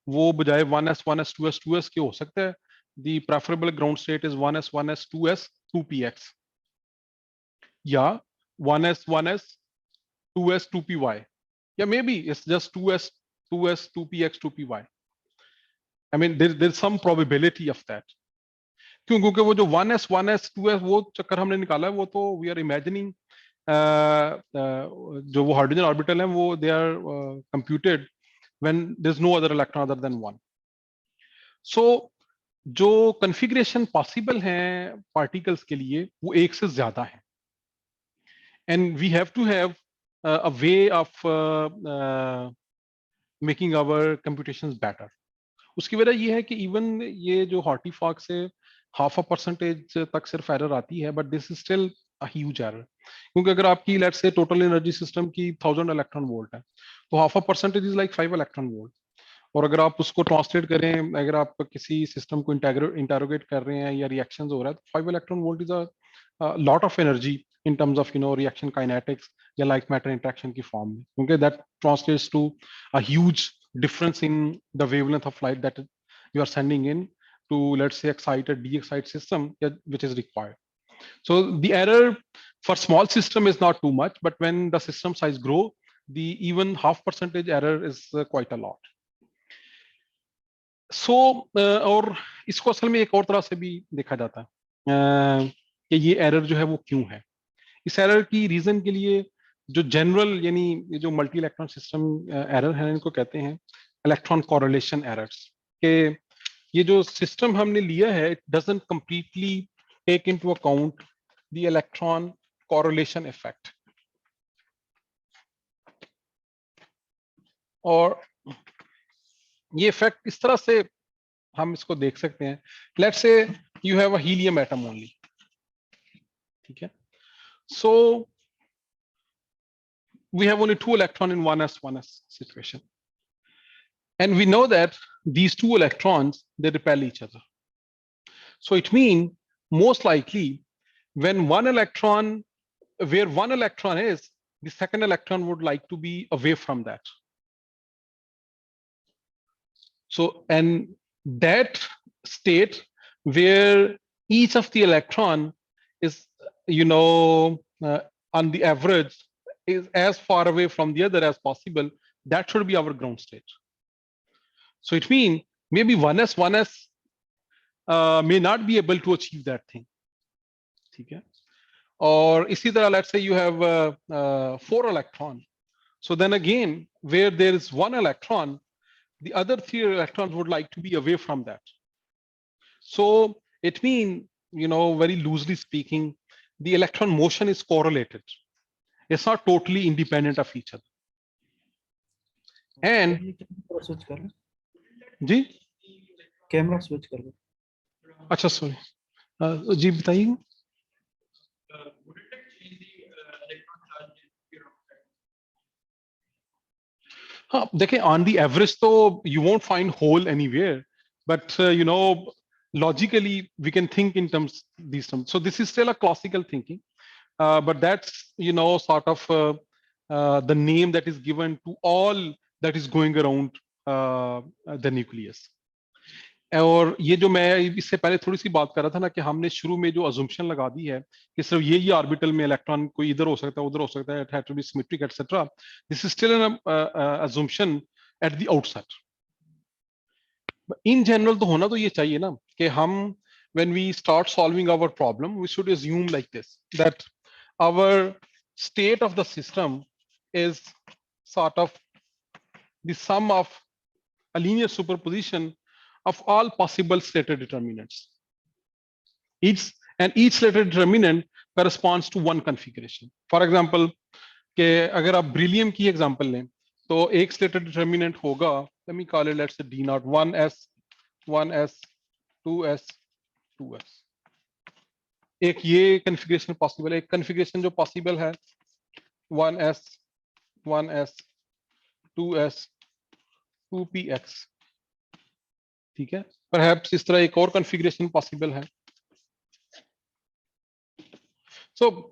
वो बजाय 1s 1s 2s 2s के हो सकता है the preferable ground state is 1s 1s 2s 2px या 1s 1s 2s 2py या may be it's just 2s 2s 2px 2py I mean there is some probability of that क्यों क्योंकि वो जो 1s 1s 2s वो चक्कर हमने निकाला है वो तो वी आर इमेजिनिंग जो वो हाइड्रोजन ऑर्बिटल है वो they are computed when there is no other electron other than one so जो कॉन्फ़िगरेशन पॉसिबल है पार्टिकल्स के लिए वो एक से ज्यादा है and we have to have a way of making our computations better उसकी वजह ये है कि इवन ये जो हार्टीफॉक से 0.5% तक सिर्फ एरर आती है but this is still a huge error क्योंकि अगर आपकी let's say total energy system की 1000 इलेक्ट्रॉन वोल्ट है तो 0.5% इज लाइक 5 इलेक्ट्रॉन वोल्ट और अगर आप उसको ट्रांसलेट करें अगर आप किसी सिस्टम को इंटरोगेट कर रहे हैं या रिएक्शंस हो रहा है तो 5 electron volt is a lot of energy in terms of reaction kinetics या लाइक मैटर इंटरेक्शन की फॉर्म में क्योंकि that translates to a huge difference in the wavelength of light that you are sending in to let's say excited de-excite system which is required so the error for small system is not too much but when the system size grow the even 0.5% error is quite a lot so और इसको असल में एक और तरह से भी देखा जाता है कि ये एरर जो है वो क्यों है इस एरर की रीजन के लिए जो जनरल यानी ये जो मल्टी इलेक्ट्रॉन सिस्टम एरर है इनको कहते हैं इलेक्ट्रॉन कोरिलेशन एरर्स के ये जो सिस्टम हमने लिया है it doesn't completely take into account the electron correlation effect और ये इफेक्ट इस तरह से हम इसको देख सकते हैं let's say you have a helium atom only ठीक है सो we have only 2 electrons in 1s 1s situation and we know that these 2 electrons they repel each other so it means most likely when one electron where one electron is the second electron would like to be away from that so and that state where each of the electron is on the average is as far away from the other as possible that should be our ground state so it means maybe 1s 1s may not be able to achieve that thing ठीक है, और इसी तरह let's say you have 4 electron. So then again, where there is 1 electron, the other 3 electrons would like to be away from that. So it means, very loosely speaking, the electron motion is correlated. It's not totally independent of each other. And switch कर लो जी, camera switch कर लो. अच्छा sorry, जी बताइए. हाँ देखिए, on the average तो you won't find hole anywhere, but logically we can think in terms these terms. So this is still a classical thinking, but that's sort of the name that is given to all that is going around the nucleus. और ये जो मैं इससे पहले थोड़ी सी बात कर रहा था ना, कि हमने शुरू में जो अजम्पशन लगा दी है कि सिर्फ ये ऑर्बिटल में इलेक्ट्रॉन कोई इधर हो सकता है, उधर हो सकता है, it has to be symmetric etcetera. This is still an assumption at the outset. In general तो होना तो ये चाहिए ना कि हम when we start solving our problem, we should assume like this, that our state of the system is sort of the sum of a linear superposition of all possible stated determinants. Each stated determinant corresponds to one configuration. For example, कि अगर आप beryllium की example लें, तो एक stated determinant होगा, let me call it, let's say D naught, 1s, 1s, 2s, 2s. एक ये configuration possible है. एक configuration जो possible है 1s, 1s, 2s, 2px. ठीक है, perhaps इस तरह एक और configuration possible है. So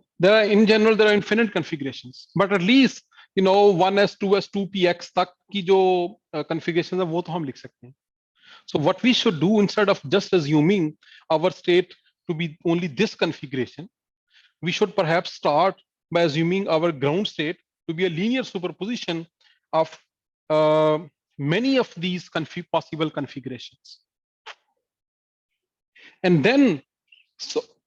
in general there are infinite configurations, but at least 1s, 2s, 2px तक की जो configuration है वो तो हम लिख सकते हैं. So what we should do, instead of just assuming our state to be only this configuration, we should perhaps start by assuming our ground state to be a linear superposition of many of these possible configurations. And then,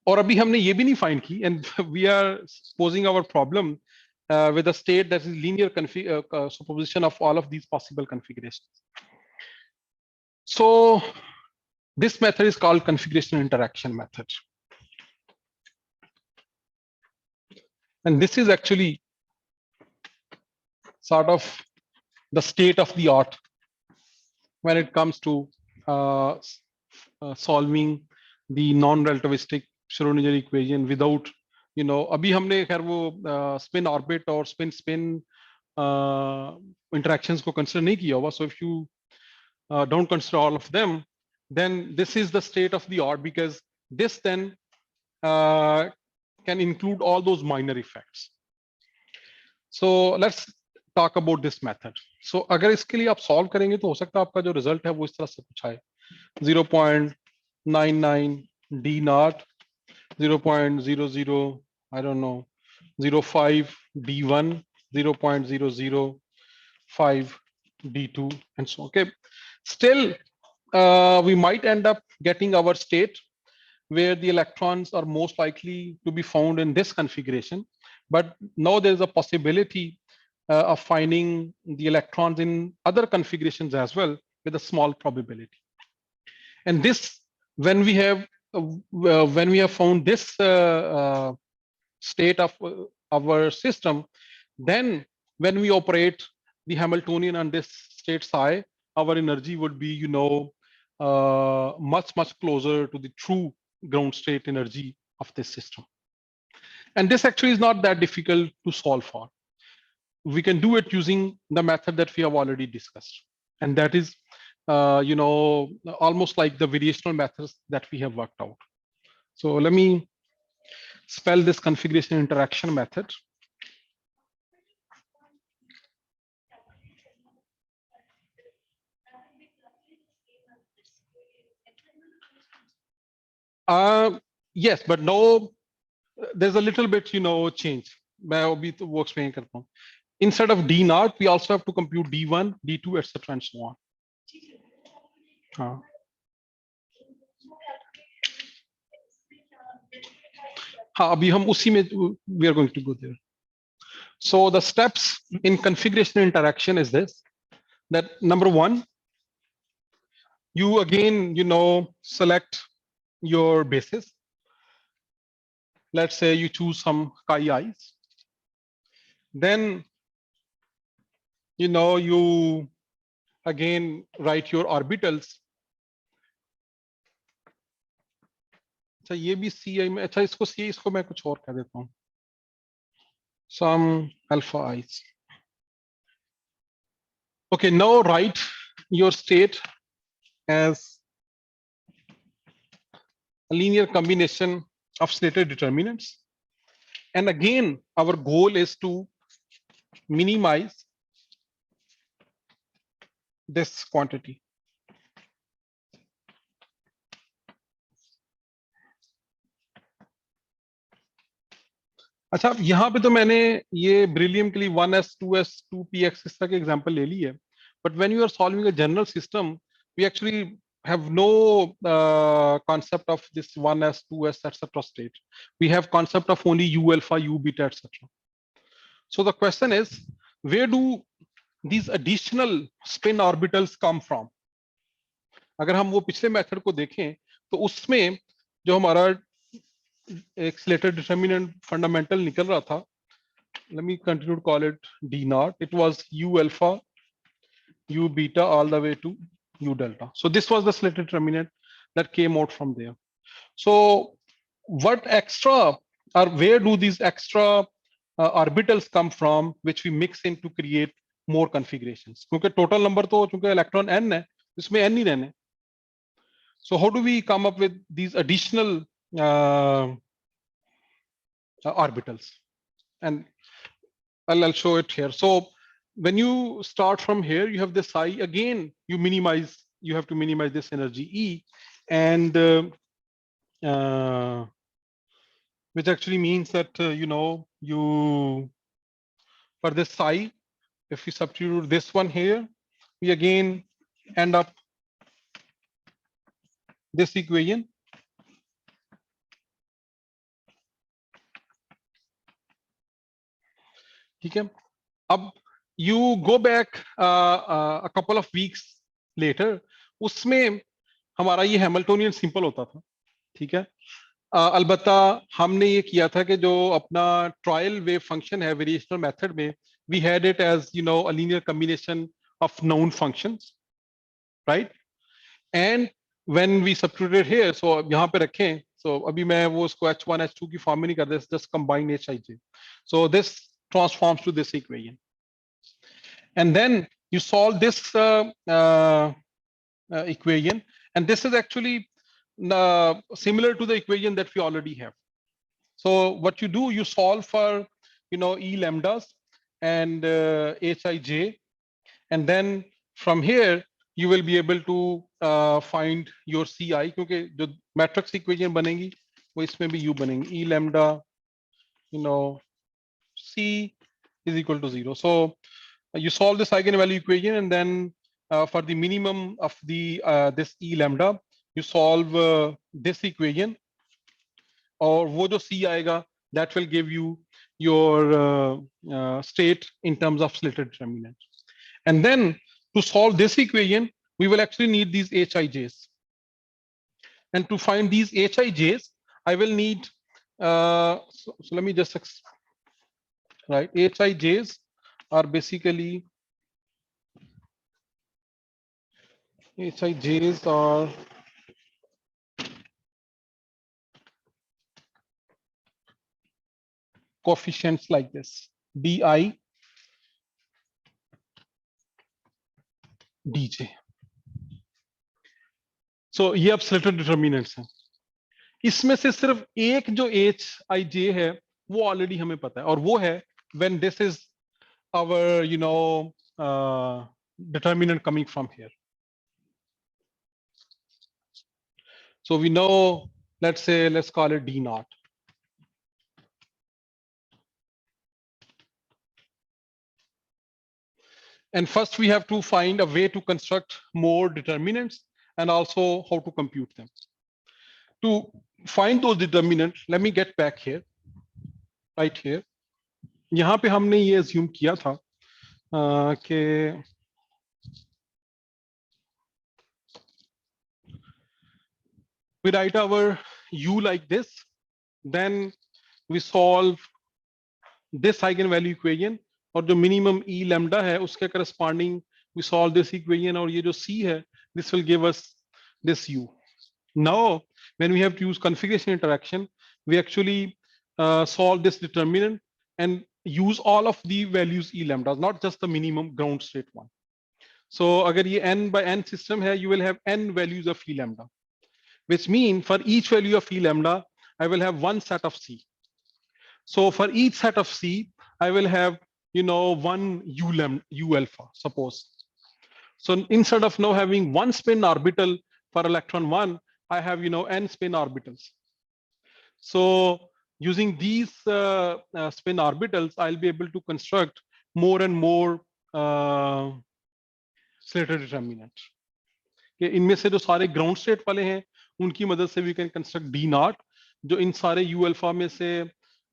और अभी हमने ये भी नहीं find की, and we are posing our problem with a state that is linear superposition of all of these possible configurations. So this method is called configuration interaction method. And this is actually sort of the state of the art when it comes to solving the non-relativistic Schrodinger equation without, अभी हमने खैर वो spin orbit और spin interactions को consider नहीं किया हुआ. So if you don't consider all of them, then this is the state of the art, because this then can include all those minor effects. So let's talk about this method. So अगर इसके लिए आप solve करेंगे तो हो सकता है आपका जो result है वो इस तरह से कुछ आए. 0.99 D naught, 0.00, I don't know, 0.5 D1, 0.005 D2, and so on. Okay. Still, we might end up getting our state where the electrons are most likely to be found in this configuration. But now there's a possibility of finding the electrons in other configurations as well with a small probability. And this, when we have found this state of our system, then when we operate the Hamiltonian on this state psi, our energy would be, much closer to the true ground state energy of this system. And this actually is not that difficult to solve for. We can do it using the method that we have already discussed, and that is almost like the variational methods that we have worked out. So let me spell this configuration interaction method. Yes, but no, there's a little bit, change. मैं अभी तो वो explain करता हूँ. Instead of D naught, we also have to compute D1, D2, etc. and so on. हाँ अभी हम उसी में we are going to go there. So the steps in configuration interaction is this, that number one, you again, select your basis. Let's say you choose some chi-i's. Then, you again write your orbitals. अच्छा ये भी CI में, अच्छा इसको CI, इसको मैं कुछ और कह देता हूँ, some alpha i's. Okay, now write your state as a linear combination of slated determinants. And again, our goal is to minimize this quantity. अच्छा यहाँ पे तो मैंने ये beryllium के लिए 1s 2s 2px इस तरह के एग्जांपल ले ली है, but when you are solving a general system, we actually have no concept of this 1s 2s etc. state. We have concept of only u alpha, u beta etc. So the question is, where do these additional spin orbitals come from? अगर हम वो पिछले method को देखें तो उसमें जो हमारा एक स्लेटेड डिटरमिनेंट फंडामेंटल निकल रहा था, let me continue to call it d naught, it was u alpha u beta all the way to u delta. So this was the slated determinant that came out from there. So what extra, or where do these extra orbitals come from which we mix in to create more configurations? क्योंकि total number तो चूंकि electron n है, इसमें n ही रहने. So how do we come up with these additional orbitals? And I'll show it here. So when you start from here, you have this I, again, you have to minimize this energy E, and which actually means that, you, for this psi, if we substitute this one here, we again end up this equation. ठीक है, अब you go back a couple of weeks later, उसमें हमारा ये Hamiltonian simple होता था. ठीक है, अलबत्ता हमने ये किया था कि जो अपना ट्रायल वेव फंक्शन है वेरिएशनल मेथड में, we had it as a linear combination of known functions, right? And when we substituted here, so यहाँ पे रखें, so अभी मैं वो उसको h1 h2 की फॉर्म में नहीं कर दे, just combine hij. So this transforms to this equation, and then you solve this equation, and this is actually similar to the equation that we already have. So what you do, you solve for E lambdas and hij, and then from here you will be able to find your CI, क्योंकि जो matrix equation बनेगी वो इसमें भी U बनेगी, E lambda, C is equal to 0. So you solve this eigenvalue equation, and then for the minimum of the this E lambda, you solve this equation, और वो जो C आएगा, that will give you your state in terms of slated determinant. And then to solve this equation, we will actually need these HIJs. And to find these HIJs, I will need, so let me just, right, HIJs are basically, HIJs are coefficients like this, BI DJ. So ये अब slitted determinants हैं. इसमें से सिर्फ एक जो HIJ है वो ऑलरेडी हमें पता है, और वो है when this is our determinant coming from here. So we know, let's call it D naught. And first we have to find a way to construct more determinants and also how to compute them. to find those determinants, let me get back here, right here. यहाँ पे हमने ये assume किया था कि we write our u like this, then we solve this eigenvalue equation, और जो minimum e lambda है उसके corresponding we solve this equation, और ये जो c है this will give us this u. Now when we have to use configuration interaction, we actually solve this determinant and use all of the values e lambdas, not just the minimum ground state one. So अगर ये n by n system है, you will have n values of e lambda, which mean for each value of e lambda, I will have one set of c. So for each set of c, I will have, you know, one u lambda, u alpha, suppose. So instead of now having one spin orbital for electron one, I have, you know, n spin orbitals. So using these spin orbitals, I'll be able to construct more and more Slater determinant. इनमें से जो सारे ground state वाले हैं उनकी मदद से we can construct D naught, जो इन सारे यू अल्फा में से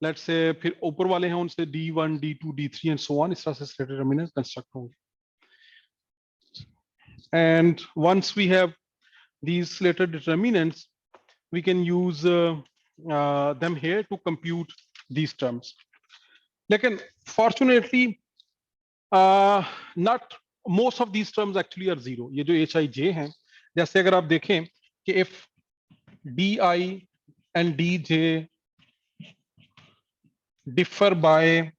लेट्स से फिर ऊपर वाले हैं उनसे D1, D2, D3 and so on, इस तरह से स्लेटर डिटरमिनेंट कंस्ट्रक्ट होंगे. And once we have these Slater determinants, we can use them here to compute these terms. लेकिन fortunately not most of these terms actually are zero. ये जो Hij हैं, जैसे अगर आप देखें कि if Di and Dj differ by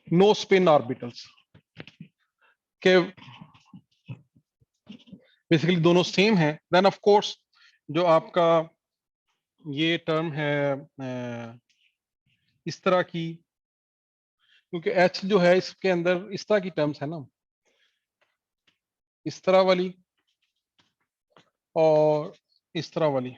no spin orbitals, के बेसिकली दोनों सेम है, देन ऑफ कोर्स जो आपका ये टर्म है इस तरह की, क्योंकि H जो है इसके अंदर इस तरह की टर्म्स है ना, इस तरह वाली और इस तरह वाली,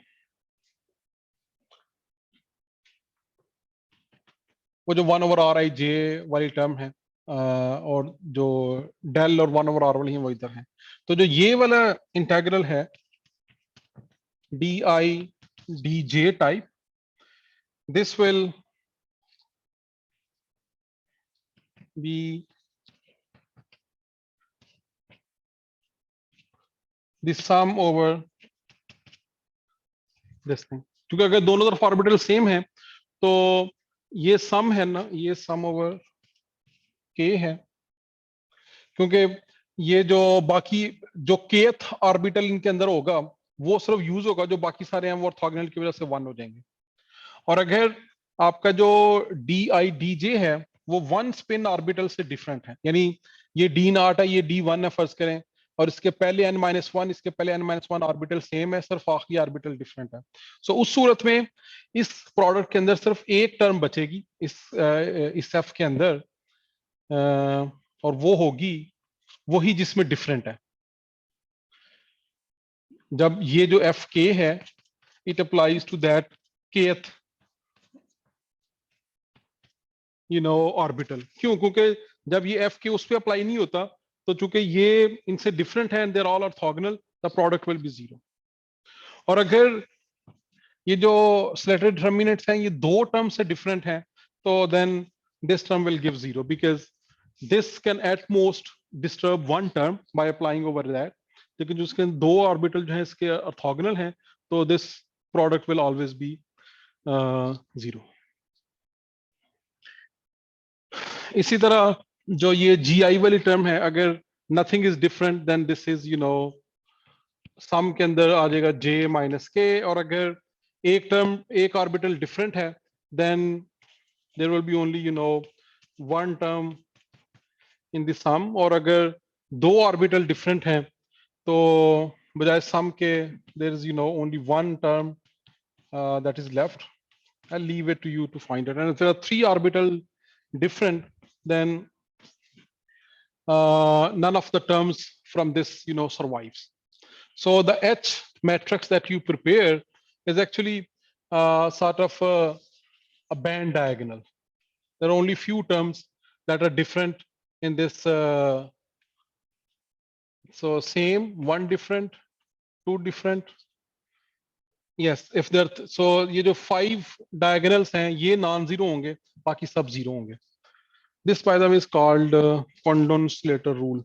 वो जो 1/Rij वाली टर्म है और जो डेल और 1/R वाली है वो इधर है. तो जो ये वाला इंटीग्रल है Di Dj type, this will be the sum over this thing. क्योंकि अगर दोनों तरफ ऑर्बिटल सेम है तो ये सम है ना, ये सम ओवर k है, क्योंकि ये जो बाकी जो kth ऑर्बिटल इनके अंदर होगा वो सिर्फ यूज होगा, जो बाकी सारे हैं वो ऑर्थोगोनल की वजह से 1 हो जाएंगे. और अगर आपका जो Dij है वो वन स्पिन ऑर्बिटल से डिफरेंट है, यानी ये D0 है, ये D1 है फर्ज करें, और इसके पहले n-1, इसके पहले n-1 ऑर्बिटल सेम है, सिर्फ आखिरी ऑर्बिटल डिफरेंट है. सो उस सूरत में इस प्रोडक्ट के अंदर सिर्फ एक टर्म बचेगी इस f के अंदर, और वो होगी वही जिसमें डिफरेंट है. जब ये जो fk है it applies to that kth orbital. क्यों? क्योंकि जब ये fk उस पे अप्लाई नहीं होता, तो चूंकि ये इनसे डिफरेंट है and they are all orthogonal, the product will be 0. और अगर ये जो स्लेटर डिटरमिनेंट्स हैं ये दो टर्म से डिफरेंट हैं, तो then this term will give 0 because this can at most disturb one term by applying over that. लेकिन जो इसके दो ऑर्बिटल जो है इसके ऑर्थोगोनल हैं, तो this product will always be 0. इसी तरह जो ये GI वाली टर्म है, अगर nothing is different then this is sum के अंदर आ जाएगा J माइनस K, और अगर एक टर्म एक ऑर्बिटल डिफरेंट है then there will be only one term in the sum. और अगर दो ऑर्बिटल डिफरेंट हैं तो बजाय सम के there is only one term that is left. I'll leave it to you to find it. And if there are three orbital different, then none of the terms from this survives. So the H matrix that you prepare is actually sort of a band diagonal. There are only few terms that are different in this. So same, one different, two different, yes if there, so ये जो 5 diagonals हैं ये non zero होंगे, बाकी सब zero होंगे. This by the way is called Condon-Slater rule.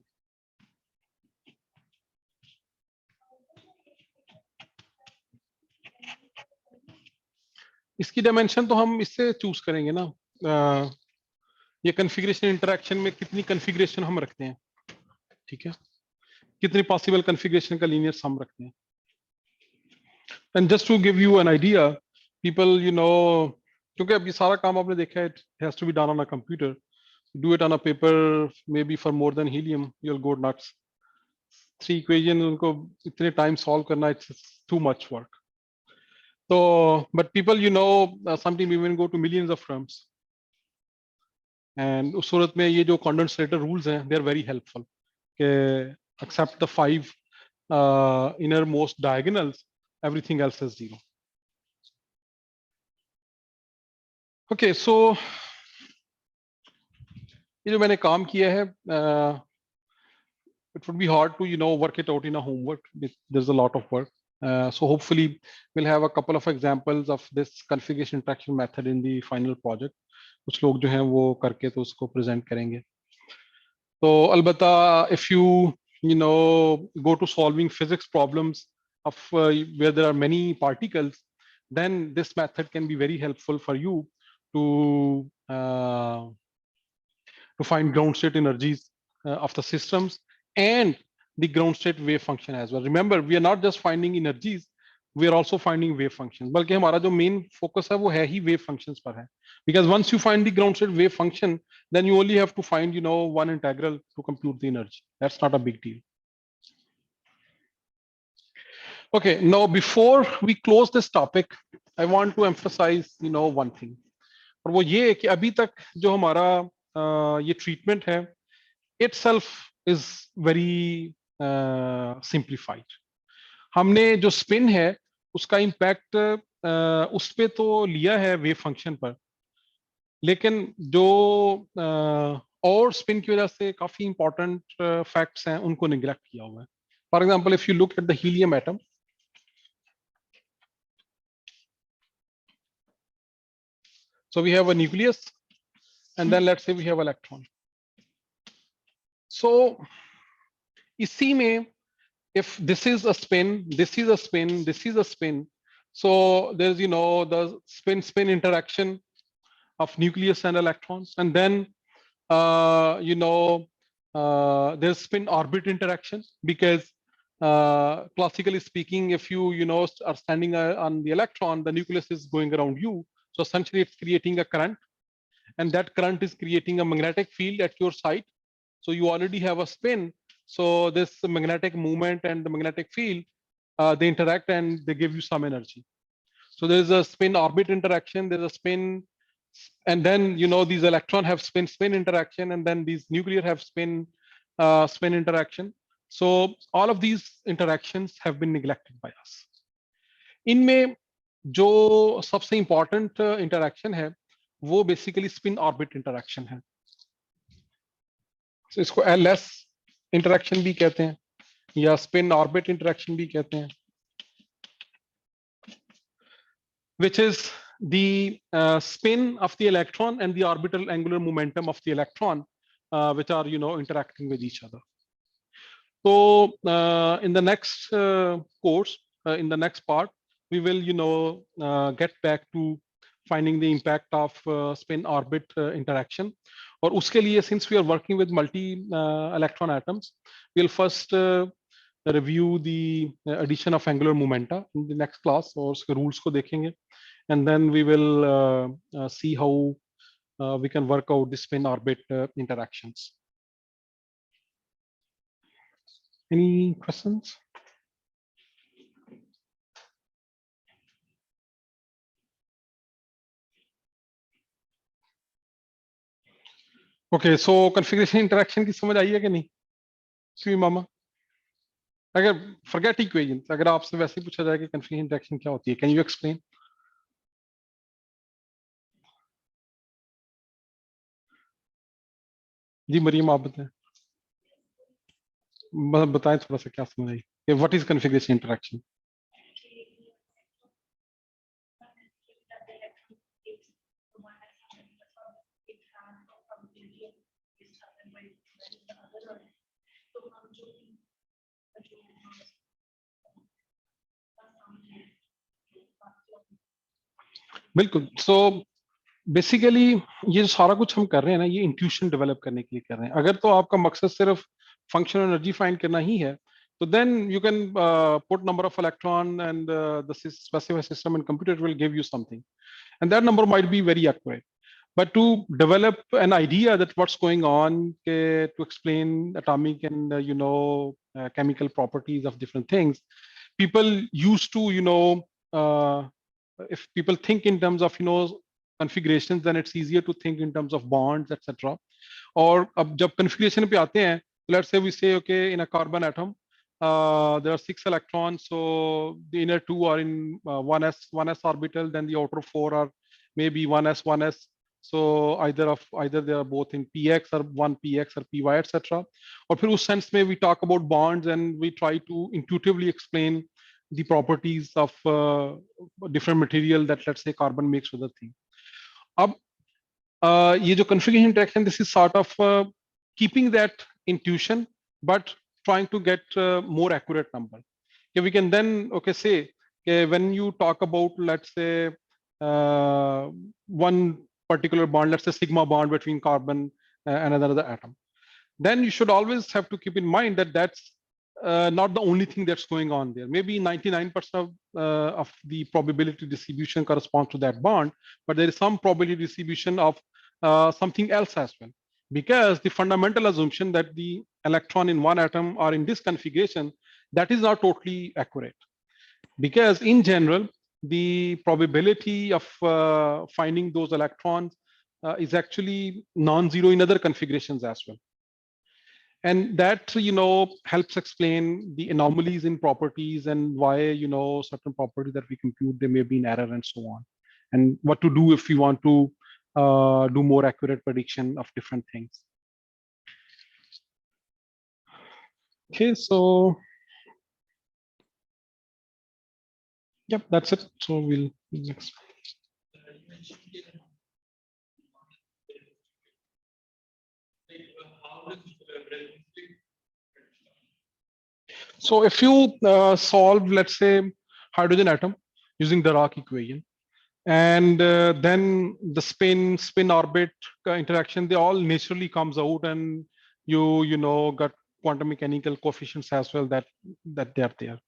इसकी dimension तो हम इससे चूज करेंगे ना, ये कॉन्फ़िगरेशन इंटरेक्शन में कितनी कॉन्फ़िगरेशन हम रखते हैं, ठीक है, कितनी पॉसिबल कॉन्फ़िगरेशन का लीनियर सम रखते हैं. And just to give you an idea, people you know, क्योंकि अब ये सारा काम आपने देखा है, it has to be done on a computer. Do it on a paper, maybe for more than helium, you'll go nuts. 3 equations उनको इतने time solve करना, it's too much work. So but people sometimes even go to millions of terms, and उस सूरत में ये जो Condon-Slater rules हैं, they are very helpful. के except the 5 innermost diagonals, everything else is zero. Okay, so ये जो मैंने काम किया है, it would be hard to work it out in a homework. There's a lot of work. So hopefully we'll have a couple of examples of this configuration interaction method in the final project. कुछ लोग जो हैं वो करके तो उसको present करेंगे. तो अलबत्ता if you go to solving physics problems of where there are many particles, then this method can be very helpful for you to uh, find ground state energies of the systems and the ground state wave function as well. Remember, we are not just finding energies, we are also finding wave functions. बल्कि हमारा जो main focus है वो है ही wave functions पर है. Because once you find the ground state wave function, then you only have to find one integral to compute the energy. That's not a big deal. Okay, now before we close this topic, I want to emphasize one thing. और वो ये है कि अभी तक जो हमारा ये treatment है, itself is very simplified. हमने जो स्पिन है उसका इम्पैक्ट उस पे तो लिया है वेव फंक्शन पर, लेकिन जो और स्पिन की वजह से काफी इंपॉर्टेंट फैक्ट्स हैं उनको निगलेक्ट किया हुआ है. For example, if you look at the helium atom, so we have a nucleus and then let's say we have electron. So इसी में if this is a spin, this is a spin, this is a spin, so there's the spin interaction of nucleus and electrons, and then there's spin orbit interaction, because classically speaking, if you are standing on the electron, the nucleus is going around you, so essentially it's creating a current, and that current is creating a magnetic field at your site. So you already have a spin. So this magnetic movement and the magnetic field, they interact and they give you some energy. So there's a spin orbit interaction, there's a spin, and then these electron have spin interaction, and then these nuclear have spin interaction. So all of these interactions have been neglected by us. इनमें जो सबसे important interaction है वो basically spin orbit interaction है. So इसको LS interaction भी कहते हैं या spin orbit interaction भी कहते हैं, which is the spin of the electron and the orbital angular momentum of the electron, which are interacting with each other. So in the next course, in the next part, we will get back to finding the impact of spin orbit interaction. और उसके लिए, since we are working with multi electron atoms, we'll first review the addition of angular momenta in the next class, और उसके rules को देखेंगे, and then we will see how we can work out the spin orbit interactions. Any questions? Okay, so configuration interaction की समझ आई है कि नहीं? क्यों मामा? अगर forget equations, अगर आपसे वैसे ही पूछा जाए कि configuration interaction क्या होती है, can you explain? जी मरियम, आप बताएं. बताएं थोड़ा सा क्या समझ आई. What is configuration interaction? बिल्कुल. So बेसिकली ये सारा कुछ हम कर रहे हैं ना, ये इंट्यूशन डेवलप करने के लिए कर रहे हैं. अगर तो आपका मकसद सिर्फ फंक्शनल एनर्जी फाइंड करना ही है, तो then you can put number of electron and the specified system and computer will give you something, and that number might be very accurate. But to develop an idea that what's going on, to explain atomic and chemical properties of different things, people used to uh, if people think in terms of configurations, then it's easier to think in terms of bonds, etc. और अब जब configuration पे आते हैं, let's say we say, okay, in a carbon atom, there are 6 electrons, so the inner 2 are in 1s orbital, then the outer 4 are maybe 1s. So either they are both in px or 1px or py, etc. और फिर उस sense में we talk about bonds and we try to intuitively explain the properties of different material that, let's say, carbon makes with the thing. अब ये जो configuration interaction, this is sort of keeping that intuition but trying to get more accurate number. Okay, we can then say, okay, when you talk about, let's say, one particular bond, let's say sigma bond between carbon and another atom, then you should always have to keep in mind that that's not the only thing that's going on there. Maybe 99% of the probability distribution corresponds to that bond, but there is some probability distribution of something else as well. Because the fundamental assumption that the electron in one atom are in this configuration, that is not totally accurate. Because in general, the probability of finding those electrons is actually non-zero in other configurations as well. And that helps explain the anomalies in properties and why certain properties that we compute, they may be in error and so on, and what to do if we want to do more accurate prediction of different things. Okay, so yep, that's it. So we'll next. So if you solve, let's say, hydrogen atom using the Dirac equation, and then the spin orbit interaction, they all naturally comes out, and you got quantum mechanical coefficients as well that they are there.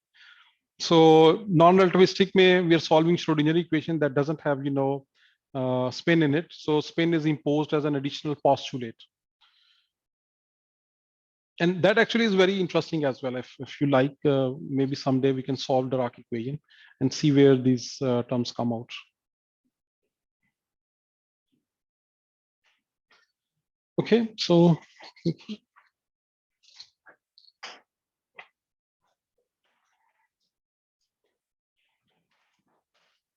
So non-relativistic we are solving Schrodinger equation that doesn't have spin in it, so spin is imposed as an additional postulate. And that actually is very interesting as well. If you like, maybe someday we can solve the Dirac equation and see where these terms come out. Okay, so